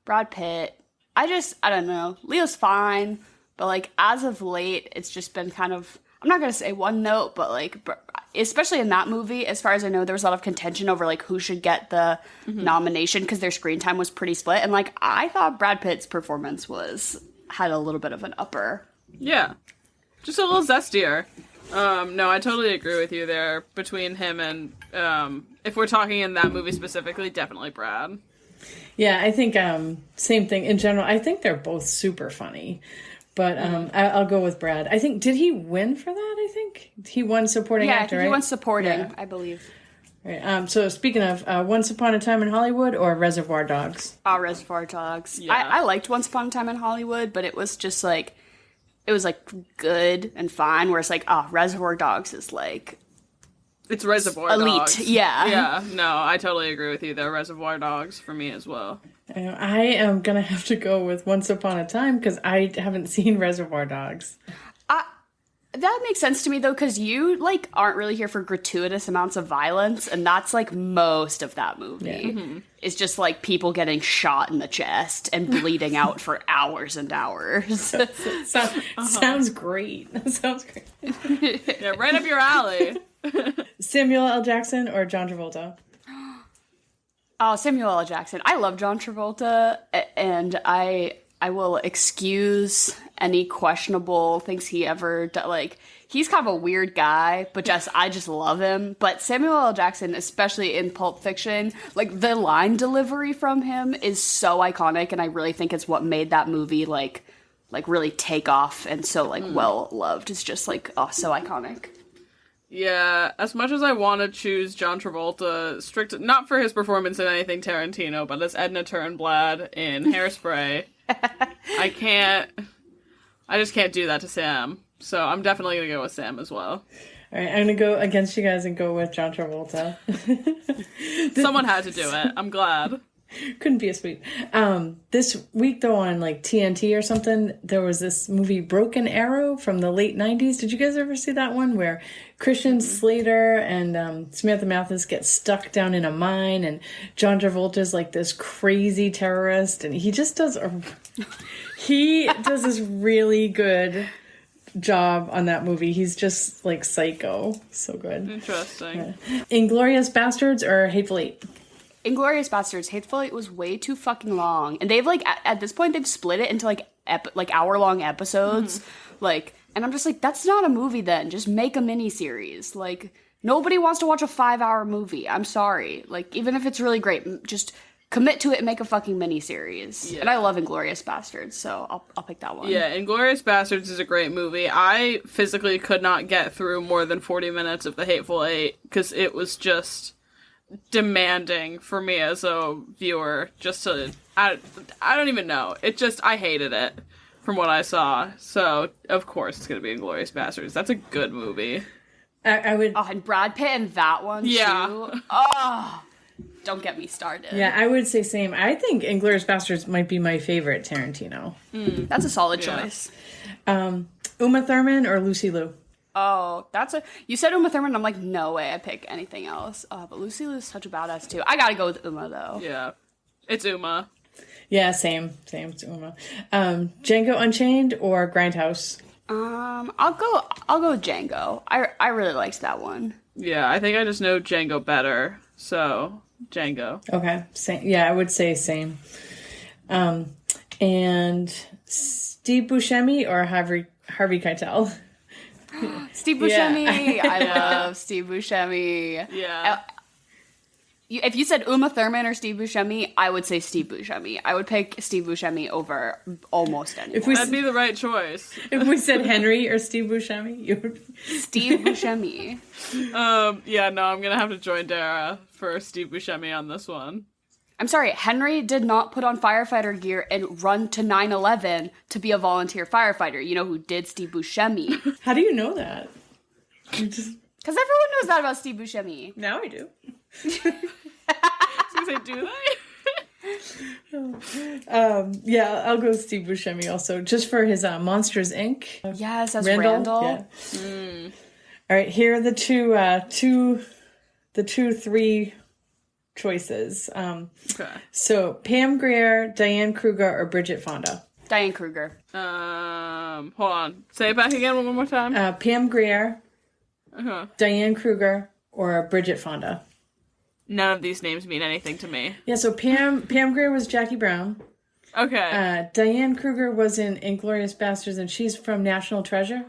Brad Pitt. I don't know. Leo's fine, but, like, as of late, it's just been kind of, I'm not going to say one note, but, like, especially in that movie, as far as I know, there was a lot of contention over like who should get the nomination because their screen time was pretty split. And like I thought Brad Pitt's performance had a little bit of an upper. Yeah. Just a little zestier. No, I totally agree with you there. Between him and, if we're talking in that movie specifically, definitely Brad. Yeah, I think same thing. In general, I think they're both super funny. But I'll go with Brad. I think, did he win for that, I think? He won supporting actor, right? He won supporting, Yeah. I believe. Right. So speaking of Once Upon a Time in Hollywood or Reservoir Dogs? Reservoir Dogs. Yeah. I liked Once Upon a Time in Hollywood, but it was just like, it was like good and fine, whereas like, Reservoir Dogs is like... It's Reservoir elite, Dogs. yeah. Yeah, no, I totally agree with you there. Reservoir Dogs for me as well. I am going to have to go with Once Upon a Time because I haven't seen Reservoir Dogs. That makes sense to me though, because you like aren't really here for gratuitous amounts of violence, and that's like most of that movie. Yeah. Mm-hmm. It's just like people getting shot in the chest and bleeding out for hours and hours. Sounds great. That sounds great. Yeah, right up your alley. Samuel L. Jackson or John Travolta? Oh, Samuel L. Jackson. I love John Travolta, and I will excuse any questionable things he ever done. Like, he's kind of a weird guy, but I just love him. But Samuel L. Jackson, especially in Pulp Fiction, like, the line delivery from him is so iconic, and I really think it's what made that movie, like really take off and so, like, well loved. It's just, like, oh, so iconic. Yeah, as much as I want to choose John Travolta, not for his performance in anything Tarantino, but as Edna Turnblad in Hairspray, I just can't do that to Sam. So I'm definitely going to go with Sam as well. All right, I'm going to go against you guys and go with John Travolta. Someone had to do it. I'm glad. Couldn't be a sweep. This week, though, on like TNT or something, there was this movie Broken Arrow from the late 90s. Did you guys ever see that one where Christian Slater and Samantha Mathis get stuck down in a mine, and John Travolta's like this crazy terrorist, and he just does this really good job on that movie. He's just like psycho. So good. Interesting. Inglourious Bastards or Hateful Eight? Inglourious Bastards. Hateful Eight was way too fucking long, and they've like at this point they've split it into like hour-long episodes, like, and I'm just like, that's not a movie then. Just make a miniseries. Like, nobody wants to watch a 5-hour movie. I'm sorry. Like, even if it's really great, just commit to it and make a fucking miniseries. Yeah. And I love Inglourious Bastards, so I'll pick that one. Yeah, Inglourious Bastards is a great movie. I physically could not get through more than 40 minutes of The Hateful Eight because it was just demanding for me as a viewer. Just to, I don't even know. I hated it from what I saw. So of course it's gonna be Inglourious Bastards. That's a good movie. I would. Oh, and Brad Pitt in that one too. Oh, don't get me started. Yeah, I would say same. I think Inglourious Bastards might be my favorite Tarantino. That's a solid choice. Uma Thurman or Lucy Liu? Oh, you said Uma Thurman, and I'm like, no way I pick anything else. But Lucy Liu's such a badass too. I gotta go with Uma though. Yeah, it's Uma. Yeah, same. It's Uma. Django Unchained or Grindhouse? I'll go with Django. I really liked that one. Yeah, I think I just know Django better, so Django. Okay, same. Yeah, I would say same. And Steve Buscemi or Harvey Keitel? Steve Buscemi. Yeah. I love Steve Buscemi. Yeah. If you said Uma Thurman or Steve Buscemi, I would say Steve Buscemi. I would pick Steve Buscemi over almost anyone. That'd be the right choice. If we said Henry or Steve Buscemi, you would... Steve Buscemi. Yeah, no, I'm gonna have to join Dara for Steve Buscemi on this one. I'm sorry, Henry did not put on firefighter gear and run to 9/11 to be a volunteer firefighter. You know who did? Steve Buscemi. How do you know that? Because everyone knows that about Steve Buscemi. Now I do. I was gonna say, do they? Yeah, I'll go with Steve Buscemi also, just for his Monsters Inc. Yes, as Randall. Yeah. All right, here are the three choices. Okay. So Pam Grier, Diane Kruger, or Bridget Fonda? Diane Kruger. Hold on. Say it back again one more time. Pam Grier, Diane Kruger, or Bridget Fonda. None of these names mean anything to me. Yeah, so Pam Grier was Jackie Brown. Okay. Diane Kruger was in Inglourious Basterds, and she's from National Treasure.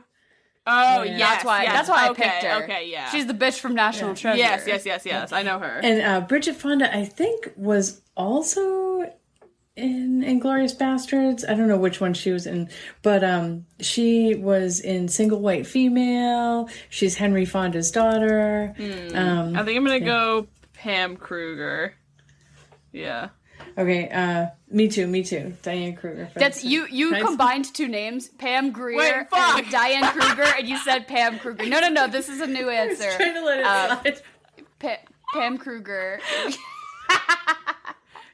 Oh, Yeah. yes, That's why I picked her. Okay, yeah. She's the bitch from National Treasure. Yes. I know her. And Bridget Fonda, I think, was also in Inglourious Basterds. I don't know which one she was in, but she was in Single White Female. She's Henry Fonda's daughter. I think I'm gonna go Pam Kruger. Yeah. Okay, me too. Diane Kruger. That's you combined two names, Pam Grier Wait, fuck. and Diane Kruger, and you said Pam Kruger. No, this is a new answer. Trying to let it slide. Pam Kruger.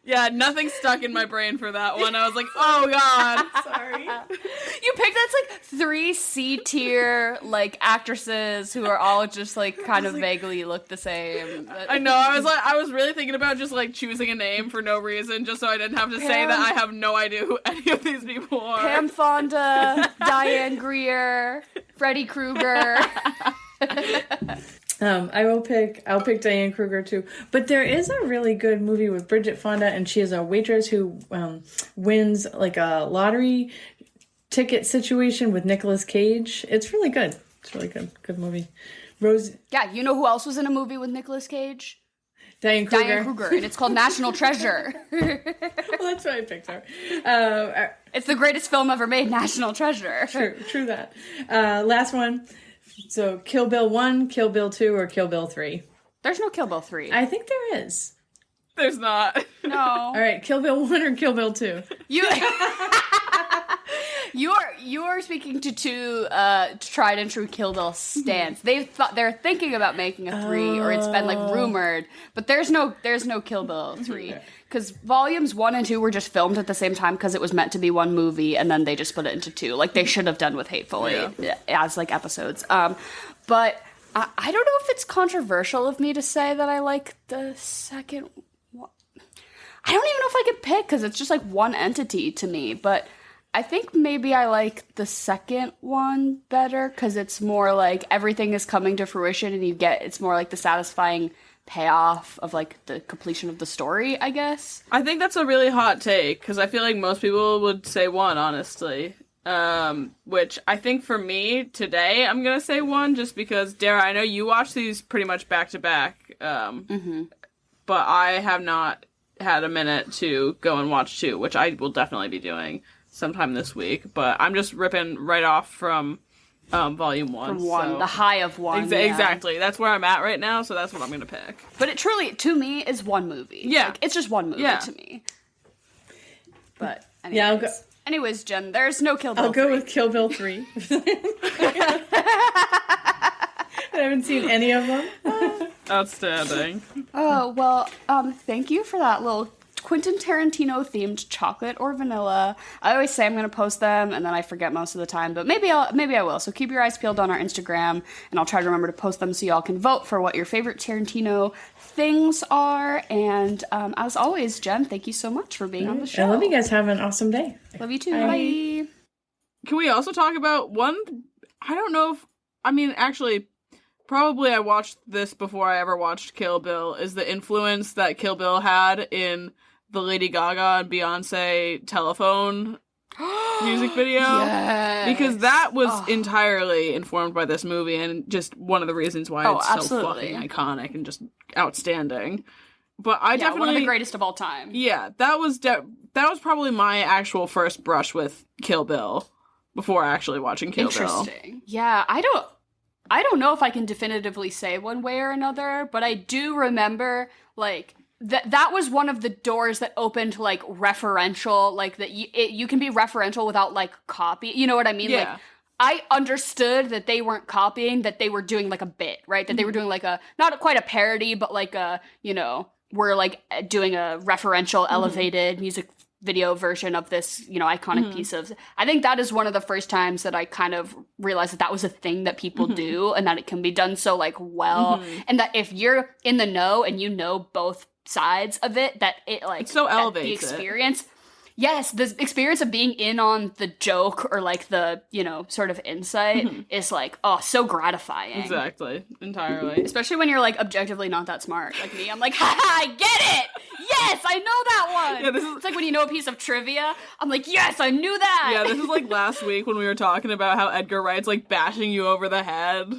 Yeah, nothing stuck in my brain for that one. I was like, oh god. Sorry. You picked that's like 3 C tier like actresses who are all just like kind of vaguely look the same. I know. I was really thinking about just like choosing a name for no reason, just so I didn't have to say that I have no idea who any of these people are. Pam Fonda, Diane Grier, Freddy Krueger. I'll pick Diane Kruger too. But there is a really good movie with Bridget Fonda, and she is a waitress who wins like a lottery ticket situation with Nicolas Cage. It's really good. It's really good. Good movie. Rose. Yeah, you know who else was in a movie with Nicolas Cage? Diane Kruger. Diane Kruger, and it's called National Treasure. Well, that's why I picked her. It's the greatest film ever made, National Treasure. True that. Last one. So Kill Bill 1, Kill Bill 2, or Kill Bill 3? There's no Kill Bill 3. I think there is. There's not. No. All right, Kill Bill 1 or Kill Bill 2? You are speaking to two tried and true Kill Bill stans. They're thinking about making a 3, or it's been like rumored, but there's no Kill Bill 3 because volumes 1 and 2 were just filmed at the same time because it was meant to be one movie, and then they just split it into 2, like they should have done with Hateful Eight as like episodes. But I don't know if it's controversial of me to say that I like the second one. I don't even know if I could pick because it's just like one entity to me, but I think maybe I like the second one better because it's more like everything is coming to fruition and it's more like the satisfying payoff of like the completion of the story, I guess. I think that's a really hot take because I feel like most people would say 1, honestly. Which I think for me today, I'm gonna say 1 just because, Dara, I know you watch these pretty much back to back. But I have not had a minute to go and watch 2, which I will definitely be doing sometime this week. But I'm just ripping right off from volume 1. From 1, the high of 1. Exactly. That's where I'm at right now, so that's what I'm gonna pick. But it truly, to me, is one movie. Yeah. Like, it's just one movie to me. But anyways. Yeah, I'll go. Anyways, Jen, there's no Kill Bill 3. I'll go with Kill Bill 3. I haven't seen any of them. Outstanding. Oh, well, thank you for that little Quentin Tarantino themed chocolate or vanilla. I always say I'm going to post them and then I forget most of the time, but maybe I will. So keep your eyes peeled on our Instagram and I'll try to remember to post them so y'all can vote for what your favorite Tarantino things are. And as always, Jen, thank you so much for being on the show. I love you guys. Have an awesome day. Love you too. Bye. Bye. Can we also talk about one? I don't know if, I mean, actually, probably I watched this before I ever watched Kill Bill, is the influence that Kill Bill had in the Lady Gaga and Beyonce telephone music video. Yes. Because that was entirely informed by this movie and just one of the reasons why it's absolutely. so fucking iconic and just outstanding. But I definitely... one of the greatest of all time. Yeah, that was probably my actual first brush with Kill Bill before actually watching Kill Bill. Interesting. Yeah, I don't know if I can definitively say one way or another, but I do remember, like, that was one of the doors that opened, like, referential, like, that you can be referential without, like, copy. You know what I mean? Yeah. Like, I understood that they weren't copying, that they were doing, like, a bit, right? That they were doing, like, not quite a parody, but, like, we're, like, doing a referential, elevated music video version of this, iconic piece of... I think that is one of the first times that I kind of realized that was a thing that people do and that it can be done so, like, well. And that if you're in the know and you know both sides of it, that it, like... It so that elevates the experience... yes, the experience of being in on the joke or like the, sort of insight is like, oh, so gratifying. Exactly. Entirely. Especially when you're like objectively not that smart. Like me, I'm like, ha, I get it! Yes, I know that one! Yeah, It's like when you know a piece of trivia, I'm like, yes, I knew that! Yeah, this is like last week when we were talking about how Edgar Wright's like bashing you over the head.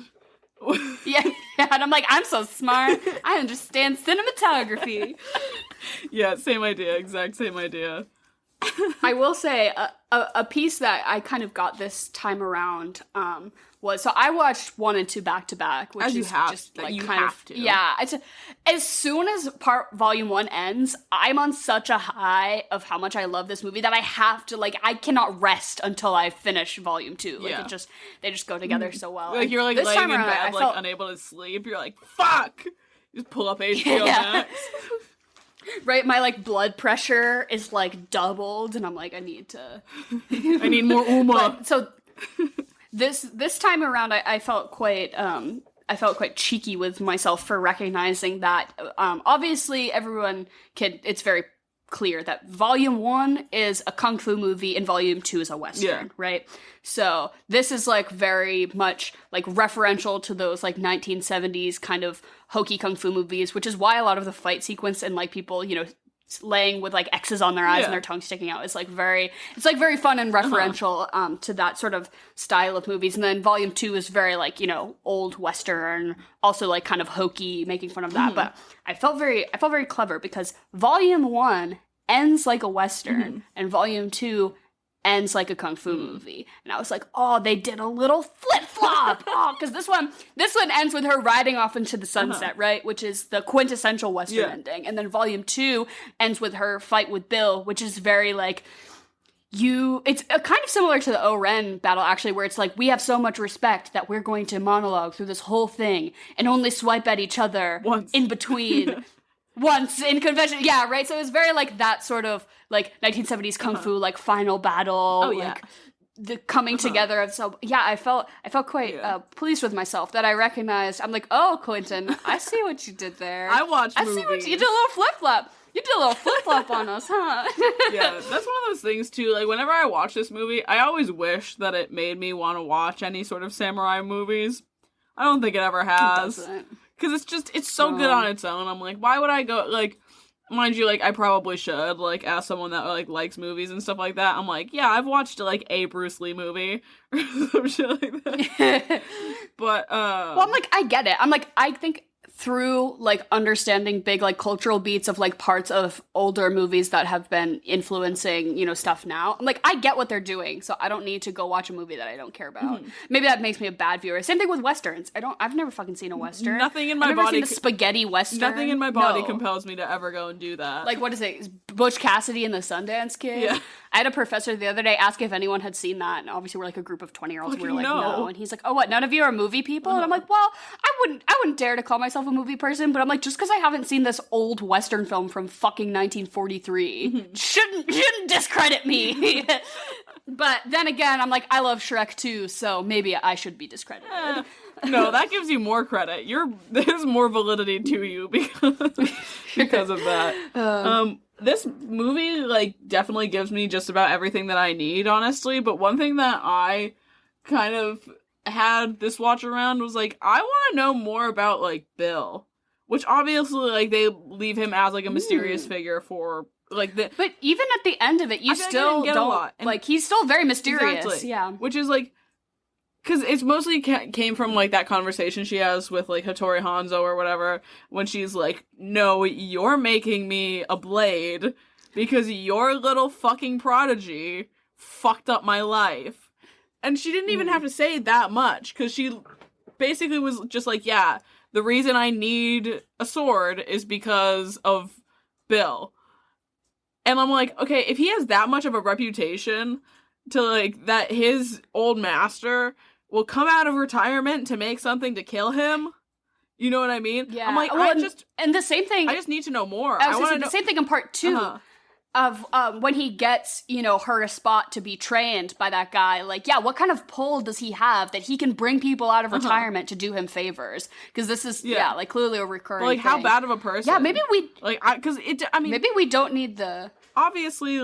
yeah, and I'm like, I'm so smart. I understand cinematography. Yeah, same idea. Exact same idea. I will say a piece that I kind of got this time around was, so I watched 1 and 2 back to back, which As you is have, just that like you kind have of to. yeah. As soon as volume 1 ends, I'm on such a high of how much I love this movie that I have to I cannot rest until I finish volume 2. Like Yeah. they just go together so well. Like you're like this laying time in around, bed, I like felt, unable to sleep. You're like, fuck! You just pull up HBO Yeah. Max. right, my blood pressure is doubled, and I'm like, I need more Uma. But, so this time around, I felt quite cheeky with myself for recognizing that obviously everyone can. It's very clear that Volume 1 is a kung fu movie and Volume 2 is a western, right? So this is very much referential to those 1970s kind of hokey kung fu movies, which is why a lot of the fight sequence and people laying with X's on their eyes and their tongue sticking out is very fun and referential to that sort of style of movies. And then Volume 2 is very old western, also kind of hokey, making fun of that. But I felt very clever because Volume 1 ends like a western and Volume 2 ends like a kung fu movie. And I was like, oh, they did a little flip-flop. Oh, because this one ends with her riding off into the sunset, right? Which is the quintessential western ending. And then Volume 2 ends with her fight with Bill, which is very it's kind of similar to the O-Ren battle, actually, where it's we have so much respect that we're going to monologue through this whole thing and only swipe at each other once in between. Once in convention, yeah, right. So it was very that sort of 1970s kung fu final battle, the coming together of. So yeah, I felt quite pleased with myself that I recognized. I'm like, oh, Quentin, I see what you did there. I watched movies. See what you did, a little flip flop. You did a little flip flop on us, huh? Yeah, that's one of those things too. Whenever I watch this movie, I always wish that it made me want to watch any sort of samurai movies. I don't think it ever has. It doesn't. Because it's so good on its own. I'm like, why would I go, mind you, I probably should, ask someone that, likes movies and stuff like that. I'm like, yeah, I've watched, a Bruce Lee movie, or some shit like that. But, well, I'm like, I get it. I'm like, I think through, understanding big, cultural beats of, parts of older movies that have been influencing, stuff now. I'm like, I get what they're doing, so I don't need to go watch a movie that I don't care about. Maybe that makes me a bad viewer. Same thing with Westerns. I've never fucking seen a Western. Nothing in my I've never body... seen a spaghetti Western. Nothing in my body compels me to ever go and do that. What is it? Butch Cassidy and the Sundance Kid? Yeah. I had a professor the other day ask if anyone had seen that, and obviously we're a group of 20-year-olds. We were like, no. And he's like, oh, what? None of you are movie people? And I'm like, well, I wouldn't dare to call myself a movie person, but I'm like, just because I haven't seen this old Western film from fucking 1943 shouldn't discredit me. But then again, I'm like, I love Shrek too, so maybe I should be discredited. No, that gives you more credit. There's more validity to you because of that. This movie, definitely gives me just about everything that I need, honestly. But one thing that I kind of had this watch around was, I want to know more about, Bill. Which, obviously, they leave him as, a mysterious figure for, But even at the end of it, you still get don't... a lot. And he's still very mysterious. Exactly. Yeah. Which is, because it's mostly came from, that conversation she has with, Hattori Hanzo or whatever, when she's like, no, you're making me a blade because your little fucking prodigy fucked up my life. And she didn't even have to say that much, because she basically was just like, yeah, the reason I need a sword is because of Bill. And I'm like, okay, if he has that much of a reputation to, that his old master will come out of retirement to make something to kill him. You know what I mean? Yeah. I'm like, and the same thing. I just need to know more. I want to know the same thing in part 2 of when he gets, her a spot to be trained by that guy. What kind of pull does he have that he can bring people out of retirement to do him favors? Because this is clearly a recurring. But, how bad of a person? Yeah, maybe we because maybe we don't need the. Obviously,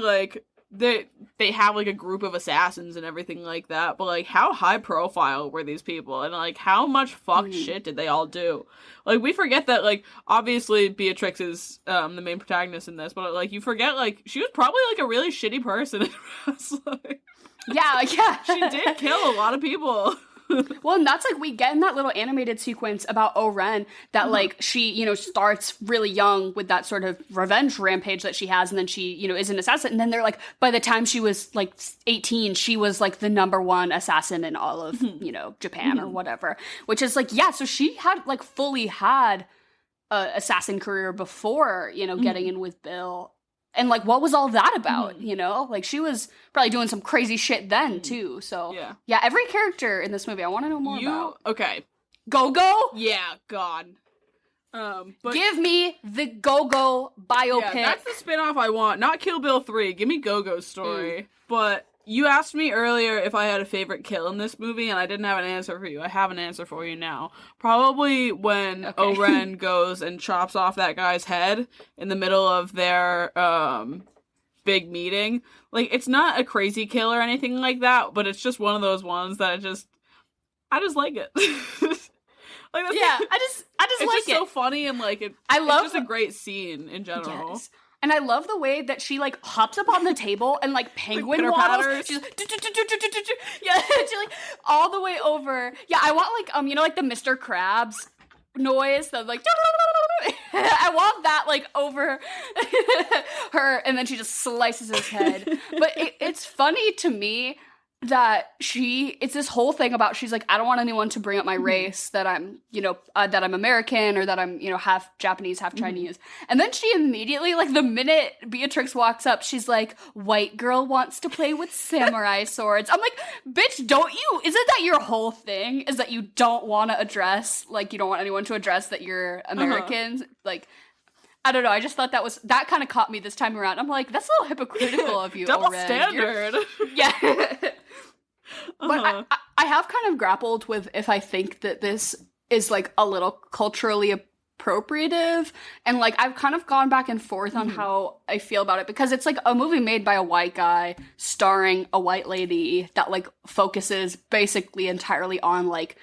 they have like a group of assassins and everything like that, but like how high profile were these people, and like how much fucked shit did they all do? Like we forget that like obviously Beatrix is the main protagonist in this, but like you forget like she was probably like a really shitty person. Yeah. She did kill a lot of people. Well, and that's like we get in that little animated sequence about O-Ren that like she, you know, starts really young with that sort of revenge rampage that she has, and then she, you know, is an assassin, and then they're like by the time she was like 18, she was like the #1 assassin in all of, you know, Japan or whatever, which is like, yeah, so she had like fully had a assassin career before, you know, getting in with Bill. And, like, what was all that about, you know? Like, she was probably doing some crazy shit then, too. So, yeah, every character in this movie I want to know more about. Okay. Go-Go? Yeah, God. But give me the Go-Go biopic. Yeah, that's the spin-off I want. Not Kill Bill 3. Give me Go-Go's story. But you asked me earlier if I had a favorite kill in this movie, and I didn't have an answer for you. I have an answer for you now. Probably when O-Ren goes and chops off that guy's head in the middle of their big meeting. Like, it's not a crazy kill or anything like that, but it's just one of those ones that I just like it. Like, that's I just it's like just it. So funny, and like it's just a great scene in general. Yes. And I love the way that she, like, hops up on the table and, like, penguin like waddles. She's like, yeah, she, like, all the way over. Yeah, I want, like, you know, like, the Mr. Krabs noise, the, like, I want that, like, over her, and then she just slices his head. But it's funny to me that it's this whole thing about, she's like, I don't want anyone to bring up my race, that I'm, you know, that I'm American, or that I'm, you know, half Japanese, half Chinese. And then she immediately, like, the minute Beatrix walks up, she's like, white girl wants to play with samurai swords. I'm like, bitch, isn't that your whole thing? Is that you don't want to address, like, you don't want anyone to address that you're American? Like, I don't know, I just thought that kind of caught me this time around. I'm like, that's a little hypocritical of you, Double O-Ren. standard. Yeah. But I have kind of grappled with if I think that this is, like, a little culturally appropriative, and, like, I've kind of gone back and forth on how I feel about it, because it's, like, a movie made by a white guy starring a white lady that, like, focuses basically entirely on, like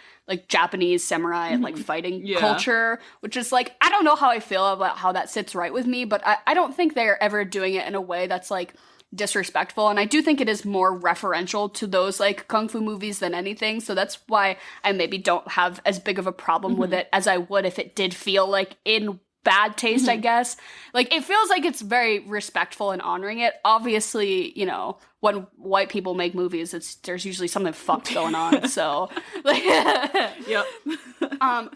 Japanese samurai and, like, fighting culture, which is, like, I don't know how I feel about how that sits right with me, but I don't think they're ever doing it in a way that's, like, disrespectful, and I do think it is more referential to those, like, kung fu movies than anything, so that's why I maybe don't have as big of a problem with it as I would if it did feel, like, in bad taste, I guess. Like, it feels like it's very respectful and honoring it. Obviously, you know, when white people make movies, there's usually something fucked going on, so, like, Yep.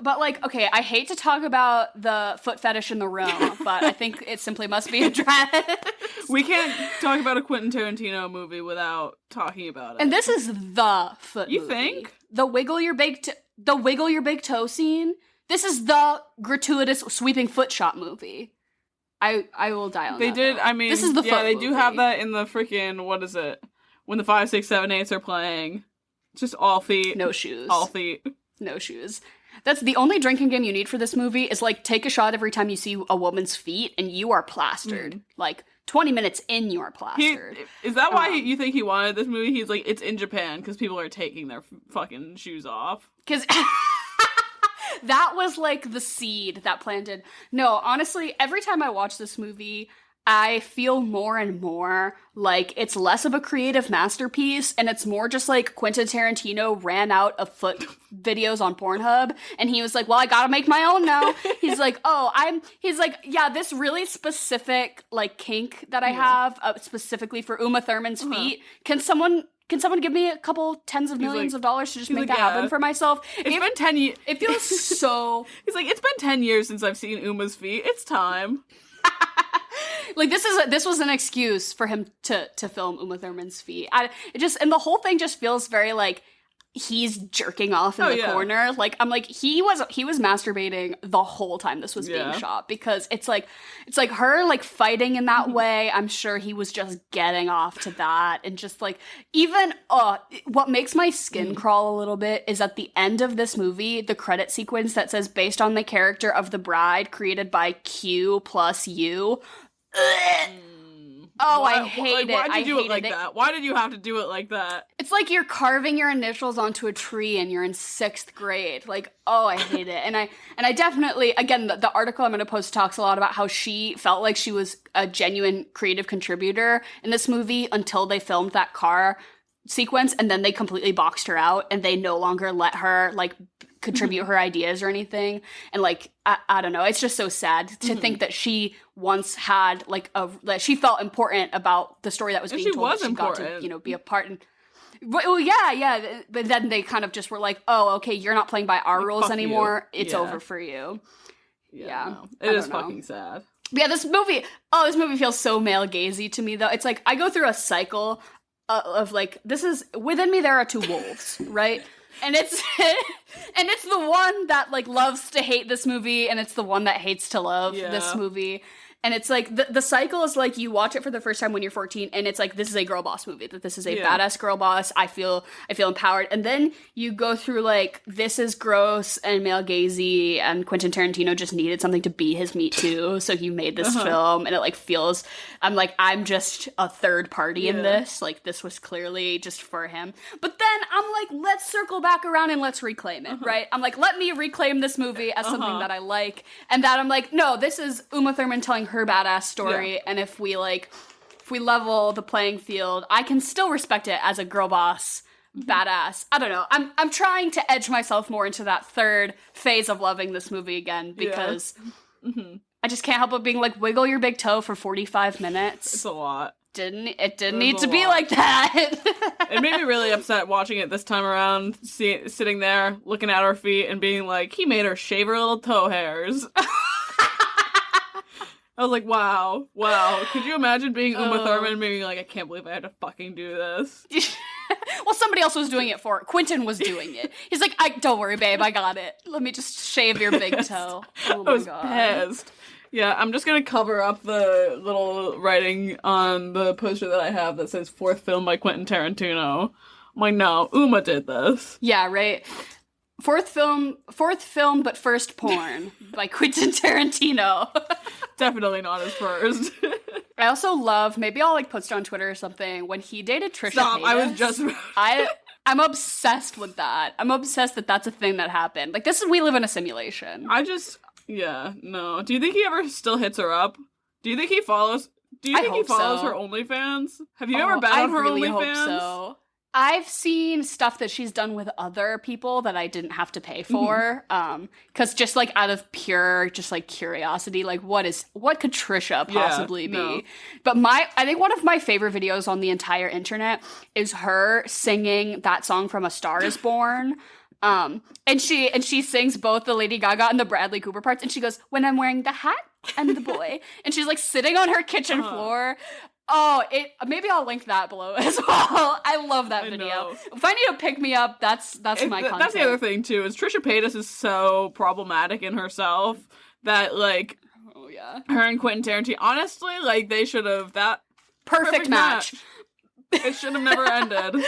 but, like, okay, I hate to talk about the foot fetish in the room, but I think it simply must be addressed. We can't talk about a Quentin Tarantino movie without talking about it. And this is the foot You movie. think? The wiggle your big toe scene. This is the gratuitous sweeping foot shot movie. I will die on that. They did, I mean, this is the foot they movie. do have that in the freaking, what is it? When the 5, 6, 7, 8s are playing. Just all feet. No shoes. All feet. No shoes. That's the only drinking game you need for this movie is, like, take a shot every time you see a woman's feet and you are plastered. Like, 20 minutes in, you are plastered. Is that why you think he wanted this movie? He's like, it's in Japan because people are taking their fucking shoes off. Because that was, like, the seed that planted. No, honestly, every time I watch this movie, I feel more and more like it's less of a creative masterpiece, and it's more just like Quentin Tarantino ran out of foot videos on Pornhub, and he was like, well, I gotta make my own now. He's like, yeah, this really specific, like, kink that I have, specifically for Uma Thurman's feet. Can someone give me a couple tens of millions of dollars to just make that happen for myself? It's been 10 years. It feels so... He's like, it's been 10 years since I've seen Uma's feet. It's time. Like, this was an excuse for him to film Uma Thurman's feet. And the whole thing just feels very, like, he's jerking off in the corner. Like, I'm like, he was masturbating the whole time this was being shot, because it's like her, like, fighting in that way. I'm sure he was just getting off to that, and just, like, even what makes my skin crawl a little bit is at the end of this movie, the credit sequence that says based on the character of the bride created by Q plus U. Oh, Why, I hate it. Why'd I you do it hated like it. that? Why did you have to do it like that? It's like you're carving your initials onto a tree and you're in 6th grade. Like, oh, I hate it. And I definitely, again, the article I'm going to post talks a lot about how she felt like she was a genuine creative contributor in this movie until they filmed that car sequence, and then they completely boxed her out and they no longer let her like contribute her ideas or anything. And like I don't know, it's just so sad to think that she once had like that she felt important about the story that was being she told, was that she got to, important. you know, be a part. And well, yeah, but then they kind of just were like, oh, okay, you're not playing by our rules fuck anymore, you. it's Yeah. over for you. Yeah, No. I It is don't know. fucking sad. Yeah, this movie feels so male gazy to me though. It's like I go through a cycle of like, this is, within me there are 2 wolves, right? And it's and it's the one that like loves to hate this movie, and it's the one that hates to love this movie. And it's like the cycle is like you watch it for the first time when you're 14 and it's like, this is a girl boss movie, that this is a badass girl boss. I feel empowered. And then you go through like, this is gross and male gazy, and Quentin Tarantino just needed something to be his meat too, so he made this film, and it like feels, I'm just a third party in this. Like, this was clearly just for him. But then I'm like, let's circle back around and let's reclaim it, right? I'm like, let me reclaim this movie as something that I like, and that I'm like, no, this is Uma Thurman telling her badass story, and if we level the playing field, I can still respect it as a girl boss badass. I don't know. I'm trying to edge myself more into that third phase of loving this movie again, because I just can't help but being like, wiggle your big toe for 45 minutes. It's a lot. It didn't need to be like that. It made me really upset watching it this time around, sitting there looking at her feet and being like, he made her shave her little toe hairs. I was like, wow. Could you imagine being Uma Thurman and being like, I can't believe I had to fucking do this? Well, somebody else was doing it for her. Quentin was doing it. He's like, don't worry, babe, I got it. Let me just shave your big toe. Oh my I was god. pissed. Yeah, I'm just gonna cover up the little writing on the poster that I have that says 4th film by Quentin Tarantino. I'm like, no, Uma did this. Yeah, right. Fourth film, but first porn by Quentin Tarantino. Definitely not his first. I also love, maybe I'll like post it on Twitter or something, when he dated Trisha Stop, Paytas. I was just... I'm obsessed with that. I'm obsessed that that's a thing that happened. Like, we live in a simulation. Yeah, no. Do you think he ever still hits her up? Do you think he follows her OnlyFans? Have you ever been on her really OnlyFans? hope so. I've seen stuff that she's done with other people that I didn't have to pay for. Cause just like out of pure, just like curiosity, like what could Trisha possibly be? No. But I think one of my favorite videos on the entire internet is her singing that song from A Star Is Born. And she sings both the Lady Gaga and the Bradley Cooper parts, and she goes, when I'm wearing the hat and the boy, and she's like sitting on her kitchen floor. Oh, maybe I'll link that below as well. I love that video. If I need to pick me up, that's my content. That's the other thing too, is Trisha Paytas is so problematic in herself that like, oh yeah, her and Quentin Tarantino, honestly, like they should have that perfect match. It should have never ended.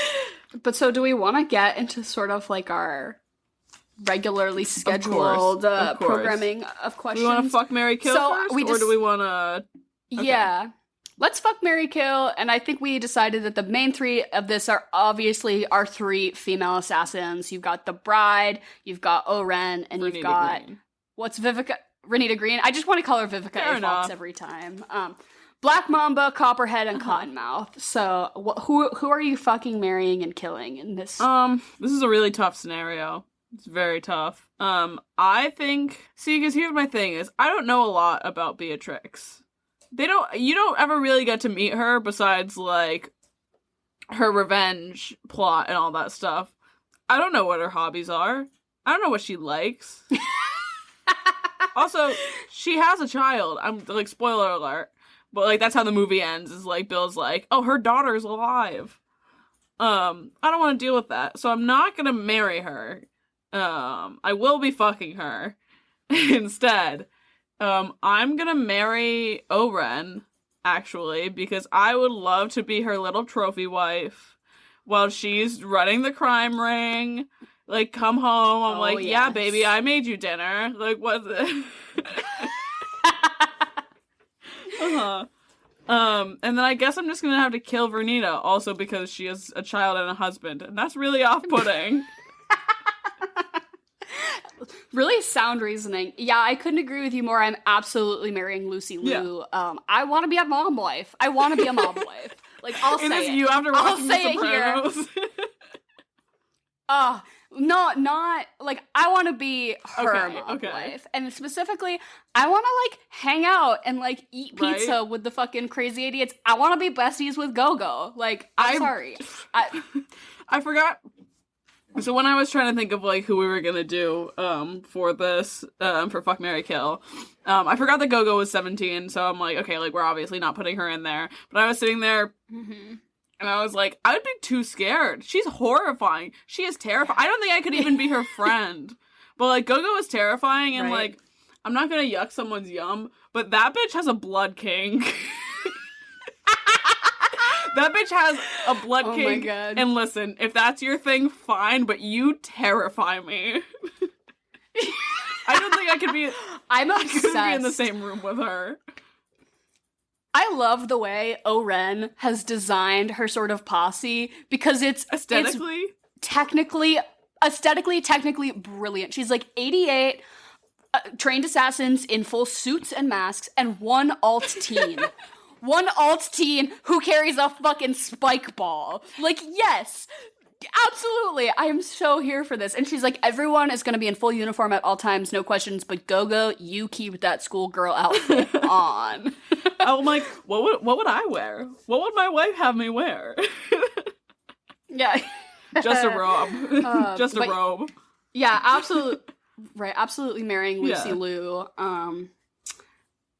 But so do we want to get into sort of like our regularly scheduled of course. Programming of questions? Do we want to fuck, marry, kill first? Or do we want to... Okay. Yeah. Let's fuck, marry, kill, and I think we decided that the main 3 of this are obviously our 3 female assassins. You've got the bride, you've got Oren, and you've got... Green. What's Vivica? Renita Green? I just want to call her Vivica Fair A. enough. Fox every time. Black Mamba, Copperhead, and Cottonmouth. So, who are you fucking marrying and killing in this? This is a really tough scenario. It's very tough. I think... See, because here's my thing, is I don't know a lot about Beatrix. You don't ever really get to meet her besides, like, her revenge plot and all that stuff. I don't know what her hobbies are. I don't know what she likes. Also, she has a child. I'm, like, spoiler alert. But, like, that's how the movie ends, is, like, Bill's like, oh, her daughter's alive. I don't want to deal with that. So I'm not gonna marry her. I will be fucking her instead. I'm gonna marry Oren, actually, because I would love to be her little trophy wife while she's running the crime ring. Like, come home. I'm like, yeah, baby, I made you dinner. Like, what the... And then I guess I'm just gonna have to kill Vernita, also because she has a child and a husband, and that's really off-putting. Really sound reasoning. Yeah, I couldn't agree with you more. I'm absolutely marrying Lucy Liu. Yeah. I want to be a mom wife. I want to be a mom wife. Like, I'll It say is it. you after I'll watching The say it here. Sopranos. Not like I want to be her mom wife, and specifically, I want to like hang out and like eat pizza with the fucking crazy idiots. I want to be besties with Go-Go. Like, I'm sorry, I forgot. So when I was trying to think of like who we were gonna do for this for Fuck, Marry, Kill, I forgot that Go-Go was 17. So I'm like, okay, like we're obviously not putting her in there. But I was sitting there. Mm-hmm. And I was like, I would be too scared. She's horrifying. She is terrifying. I don't think I could even be her friend. But, like, Go-Go is terrifying, and, like, I'm not gonna yuck someone's yum, but that bitch has a blood kink. That bitch has a blood kink. Oh my god. And listen, if that's your thing, fine, but you terrify me. I don't think I could be... I'm I obsessed. couldn't be in the same room with her. I love the way O-Ren has designed her sort of posse because it's technically brilliant. She's like 88 trained assassins in full suits and masks and one alt teen. One alt teen who carries a fucking spike ball. Like, yes, absolutely. I am so here for this. And she's like, everyone is going to be in full uniform at all times, no questions, but Go-Go, you keep that schoolgirl outfit on. I'm like, what would I wear? What would my wife have me wear? Yeah. Just a robe. Just a robe. Yeah, absolutely. Right, absolutely marrying Lucy Liu.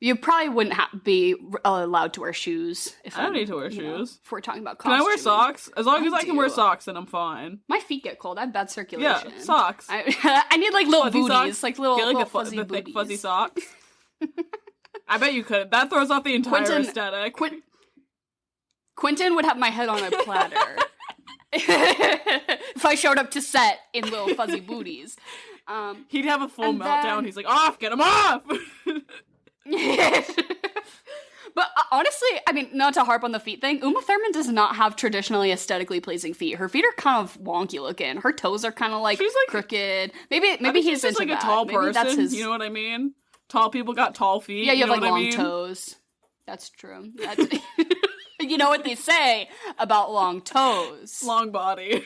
You probably wouldn't be allowed to wear shoes. I don't need to wear shoes. If we're talking about Can costume. I wear socks? As long as I can wear socks, then I'm fine. My feet get cold. I have bad circulation. Yeah, socks. I need like little fuzzy booties, socks? like little fuzzy the booties. thick fuzzy socks. I bet you could. That throws off the entire aesthetic. Quentin would have my head on a platter if I showed up to set in little fuzzy booties. He'd have a full meltdown. He's like, off, get him off! But honestly, I mean, not to harp on the feet thing, Uma Thurman does not have traditionally aesthetically pleasing feet. Her feet are kind of wonky looking. Her toes are kind of like, crooked. Maybe he's just into like that. a tall Maybe person. that's his... You know what I mean? Tall people got tall feet. Yeah, you have know like what long I mean? toes. That's true. You know what they say about long toes? Long body.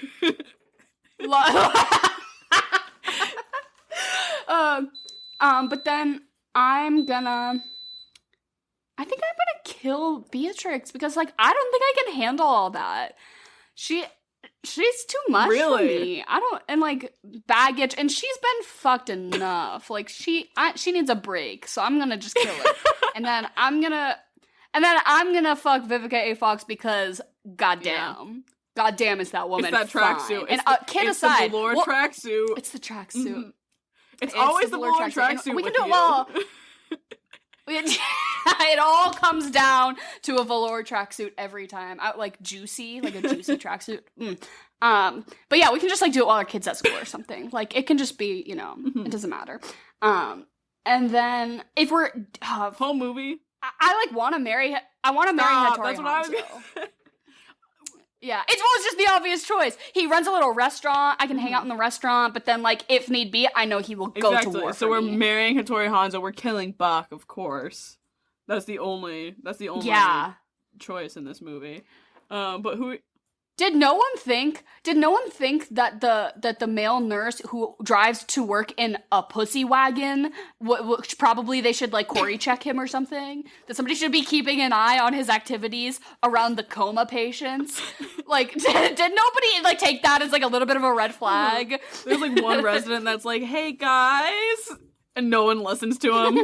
But then I think I'm gonna kill Beatrix because, like, I don't think I can handle all that. She's too much for me. I don't, and like baggage, and she's been fucked enough. Like she needs a break, so I'm gonna just kill her, and then I'm gonna fuck Vivica A. Fox because goddamn is that woman? It's that tracksuit. And kid it's aside, the velour tracksuit. It's the tracksuit. Mm-hmm. It's always the velour tracksuit. We can do it well. It all comes down to a velour tracksuit every time. Like a juicy tracksuit. But yeah, we can just like do it while our kids at school or something. Like it can just be, it doesn't matter. And then if we're whole movie, I like want to marry. I want to marry Hattori That's what I was. Yeah, it's just the obvious choice. He runs a little restaurant. I can hang out in the restaurant, but then, like, if need be, I know he will go to war. So we're marrying Hattori Hanzo. We're killing Bach, of course. That's the only choice in this movie. But who? Did no one think that the male nurse who drives to work in a pussy wagon, which probably they should like Corey check him or something? That somebody should be keeping an eye on his activities around the coma patients? Like, did nobody like take that as like a little bit of a red flag? There's like one resident that's like, "Hey guys," and no one listens to him.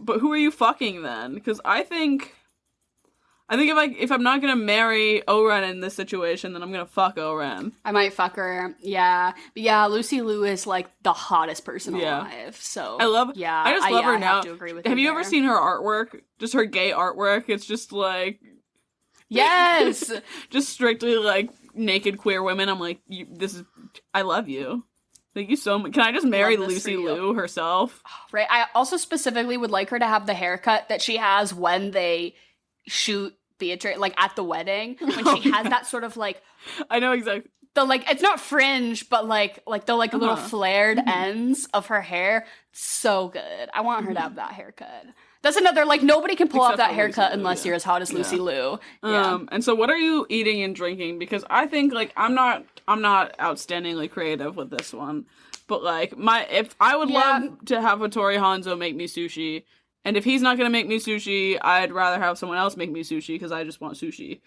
But who are you fucking then? Because I think if I'm not gonna marry O-Ren in this situation, then I'm gonna fuck O-Ren. I might fuck her. Yeah. But yeah, Lucy Liu is like the hottest person alive. So I just love her now. Have to agree with have you ever seen her artwork? Just her gay artwork. It's just like yes, just strictly like naked queer women. I'm like, I love you. Thank you so much. Can I just marry Love this for Lucy you. Liu herself? Right. I also specifically would like her to have the haircut that she has when they shoot Beatrice, like at the wedding, when she has that sort of like I know exactly. the like it's not fringe, but like the like little flared ends of her hair. So good. I want her to have that haircut. That's another like nobody can pull off Except that for haircut Lucy Liu, unless yeah. you're as hot as Lucy Liu. Yeah. And so what are you eating and drinking? Because I think like I'm not outstandingly creative with this one. But like if I would love to have Hattori Hanzo make me sushi, and if he's not gonna make me sushi, I'd rather have someone else make me sushi because I just want sushi.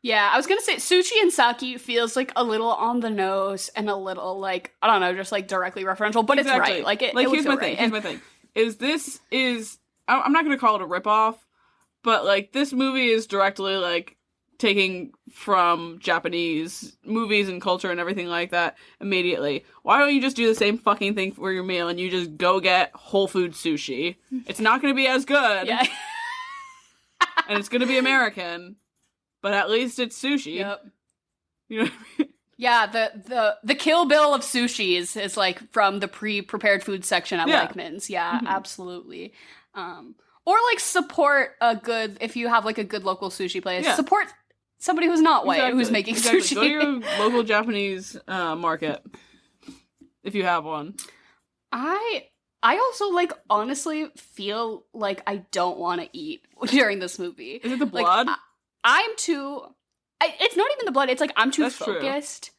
Yeah, I was gonna say sushi and sake feels like a little on the nose and a little like I don't know, just like directly referential, but it's right. Like it. Like it here's my right. thing. Here's my thing. I'm not gonna call it a ripoff, but like this movie is directly like taking from Japanese movies and culture and everything like that immediately. Why don't you just do the same fucking thing for your meal and you just go get Whole Food sushi? It's not gonna be as good. Yeah. And it's gonna be American, but at least it's sushi. Yep. You know what I mean? Yeah, the Kill Bill of sushis is like from the pre-prepared food section at Weichmann's. Yeah, absolutely. Or like support if you have like a good local sushi place, support somebody who's not white who's making sushi. Go to your local Japanese market if you have one. I also like honestly feel like I don't want to eat during this movie. Is it the blood? Like, I'm too. It's not even the blood. It's like I'm too focused. True.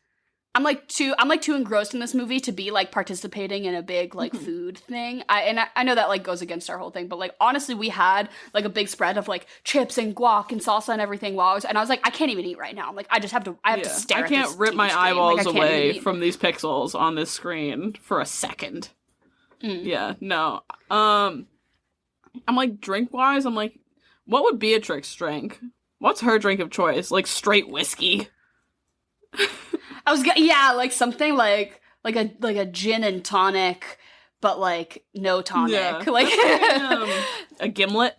I'm like too engrossed in this movie to be like participating in a big like food thing. I know that like goes against our whole thing, but like honestly, we had like a big spread of like chips and guac and salsa and everything while I was like, I can't even eat right now. I'm like, I have to stare. I can't rip my eyeballs away from these pixels on this screen for a second. Yeah, no. I'm like drink wise, I'm like, what would Beatrix drink? What's her drink of choice? Like straight whiskey. Like something like a gin and tonic, but like no tonic. Yeah. Like a gimlet.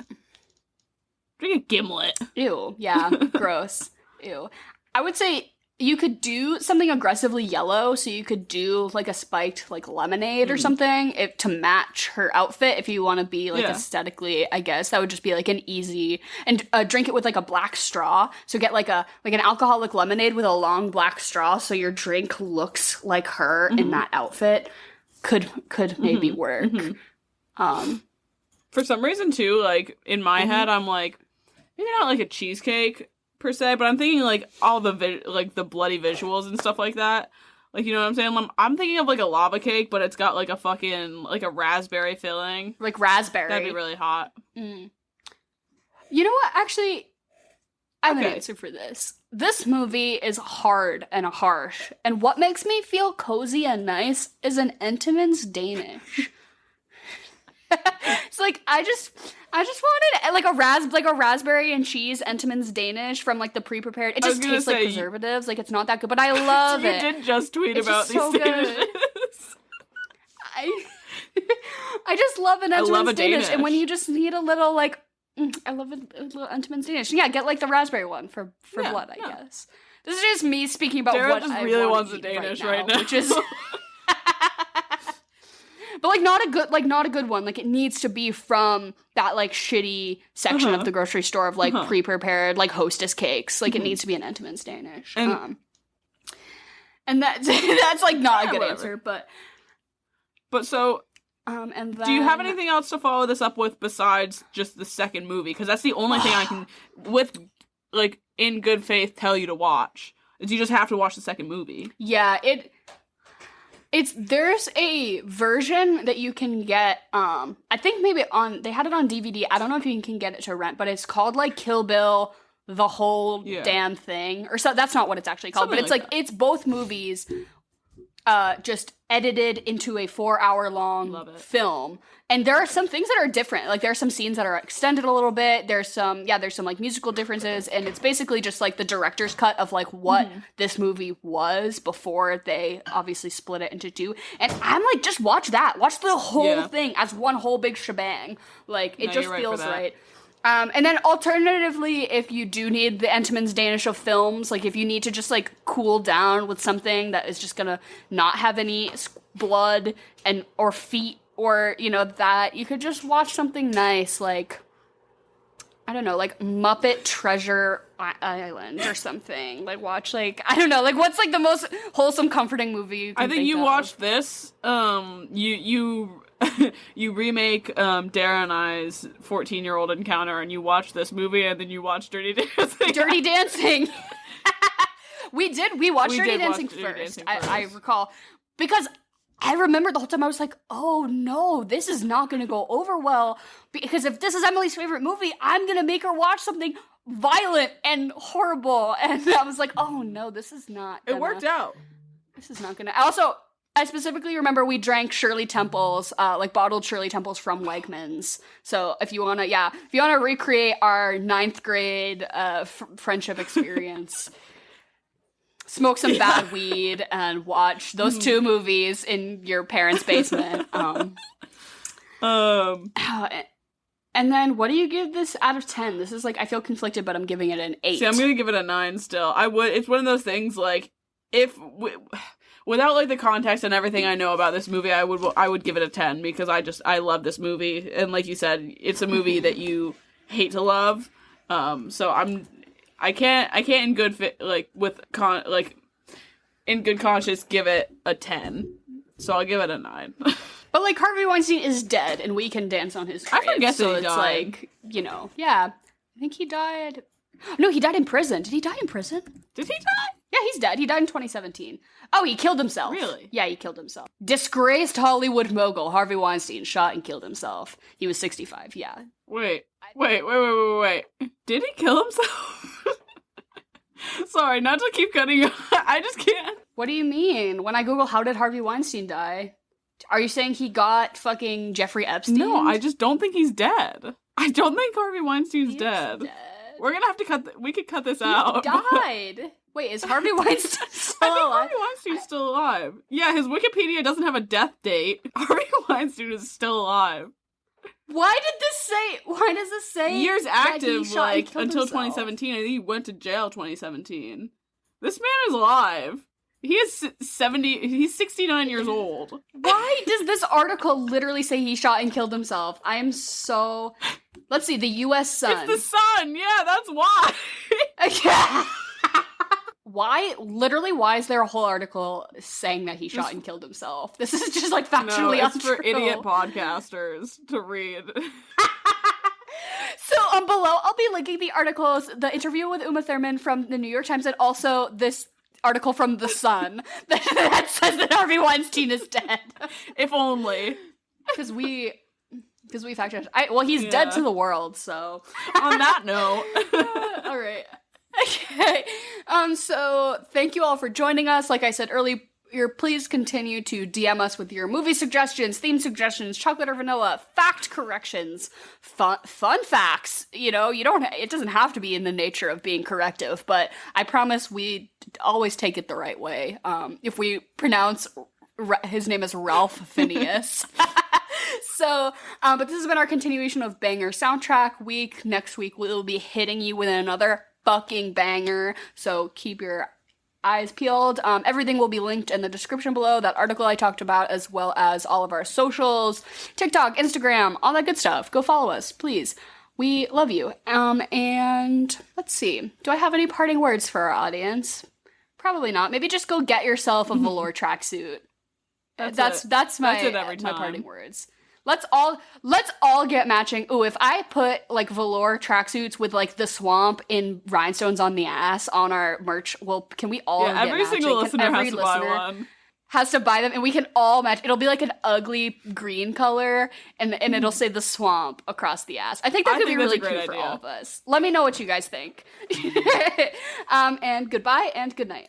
Drink a gimlet. Ew. Yeah. Gross. Ew. I would say you could do something aggressively yellow, so you could do like a spiked like lemonade or something to match her outfit if you want to be like aesthetically, I guess. That would just be like an easy and drink it with like a black straw. So get like an alcoholic lemonade with a long black straw so your drink looks like her in that outfit. Could maybe work. For some reason too, like in my head I'm like maybe not like a cheesecake per se, but I'm thinking like all the the bloody visuals and stuff like that. Like, you know what I'm saying? I'm thinking of like a lava cake, but it's got like a fucking like a raspberry filling. Like raspberry. That'd be really hot. You know what? Actually, I have an answer for this. This movie is hard and harsh, and what makes me feel cozy and nice is an Entenmann's Danish. It's like I just wanted like a raspberry and cheese Entenmann's Danish from like the pre-prepared. It just tastes like preservatives. Like it's not that good, but I love it. You did just tweet about these so Danishes. I just love an Entenmann's Danish, and when you just need a little like, I love a little Entenmann's Danish. Yeah, get like the raspberry one for blood. I guess this is just me speaking about Dara what just I really want wants a Danish right now, which is. But like not a good one. Like it needs to be from that like shitty section of the grocery store of like pre-prepared like Hostess cakes. Like it needs to be an Entenmann's Danish. And that's like not a good answer, but so and then, do you have anything else to follow this up with besides just the second movie? Because that's the only thing I can with like in good faith tell you to watch. Is you just have to watch the second movie. Yeah, there's a version that you can get, I think maybe they had it on DVD. I don't know if you can get it to rent, but it's called like Kill Bill, the whole damn thing. Or so that's not what it's actually called, Something but it's like it's both movies just edited into a 4-hour long film. And there are some things that are different. Like there are some scenes that are extended a little bit. There's some like musical differences, and it's basically just like the director's cut of like what this movie was before they obviously split it into two. And I'm like, just watch that. Watch the whole thing as one whole big shebang. Like it just feels right. And then alternatively, if you do need the Entenmann's Danish of films, like if you need to just like cool down with something that is just gonna not have any blood and or feet or, you know, that, you could just watch something nice like, I don't know, like Muppet Treasure Island or something. Like watch like, I don't know, like what's like the most wholesome, comforting movie you can I think you of? watched this. You you remake Dara and I's 14-year-old encounter, and you watch this movie, and then you watch Dirty Dancing. Dirty Dancing. We watched Dirty Dancing first. I recall, because I remember the whole time I was like, oh no, this is not going to go over well, because if this is Emily's favorite movie, I'm going to make her watch something violent and horrible. And I was like, oh no, this is not gonna, It worked out. This is not gonna. Also, I specifically remember we drank Shirley Temples, like bottled Shirley Temples from Wegmans. So if you wanna recreate our 9th grade friendship experience, smoke some bad weed and watch those 2 movies in your parents' basement. And then what do you give this out of 10? This is like, I feel conflicted, but I'm giving it an 8. See, I'm gonna give it a 9 still. It's one of those things, like, without like the context and everything I know about this movie, I would give it a 10, because I love this movie, and like you said, it's a movie that you hate to love. So I can't in good in good conscience give it a 10. So I'll give it a 9. But like Harvey Weinstein is dead, and we can dance on his grave. I forget so that he it's died. like, you know, yeah. I think he died. No, he died in prison. Did he die in prison? Did he die? Yeah, he's dead. He died in 2017. Oh, he killed himself. Really? Yeah, he killed himself. Disgraced Hollywood mogul Harvey Weinstein shot and killed himself. He was 65, yeah. Wait. Did he kill himself? Sorry, not to keep cutting you. I just can't. What do you mean? When I Google how did Harvey Weinstein die, are you saying he got fucking Jeffrey Epstein? No, I just don't think he's dead. I don't think Harvey Weinstein's He is dead. dead. We're gonna have to we could cut this He out. died. Wait, is Harvey Weinstein still I think alive? Harvey Weinstein's still alive. Yeah, his Wikipedia doesn't have a death date. Harvey Weinstein is still alive. Why does this say Years that he active, shot and like, killed until himself? 2017. I think he went to jail 2017. This man is alive. He is 70, he's 69 years old. Why does this article literally say he shot and killed himself? I am so... Let's see, the U.S. Sun. It's the sun, yeah, that's why. Why? Literally, why is there a whole article saying that he shot and killed himself? This is just, like, factually No, it's untrue. for idiot podcasters to read. So, below, I'll be linking the articles, the interview with Uma Thurman from the New York Times, and also this article from The Sun that says that Harvey Weinstein is dead. If only. Because we fact checked. Well, he's dead to the world, so. On that note. All right. Okay. So thank you all for joining us. Like I said earlier, please continue to DM us with your movie suggestions, theme suggestions, chocolate or vanilla, fact corrections, fun facts. You know, it doesn't have to be in the nature of being corrective, but I promise we always take it the right way. If we pronounce his name is Ralph Phineas. So, but this has been our continuation of Banger Soundtrack Week. Next week, we'll be hitting you with another fucking banger. So keep your eyes peeled. Everything will be linked in the description below. That article I talked about, as well as all of our socials, TikTok, Instagram, all that good stuff. Go follow us, please. We love you. And let's see. Do I have any parting words for our audience? Probably not. Maybe just go get yourself a velour tracksuit. That's my every time. my parting words. Let's all get matching. Ooh, if I put like velour tracksuits with like the swamp in rhinestones on the ass on our merch, well, can we all get every matching? single listener has to buy one. Has to buy them, and we can all match. It'll be like an ugly green color, and it'll say the swamp across the ass. I think that could be really cute for all of us. Let me know what you guys think. And goodbye and good night.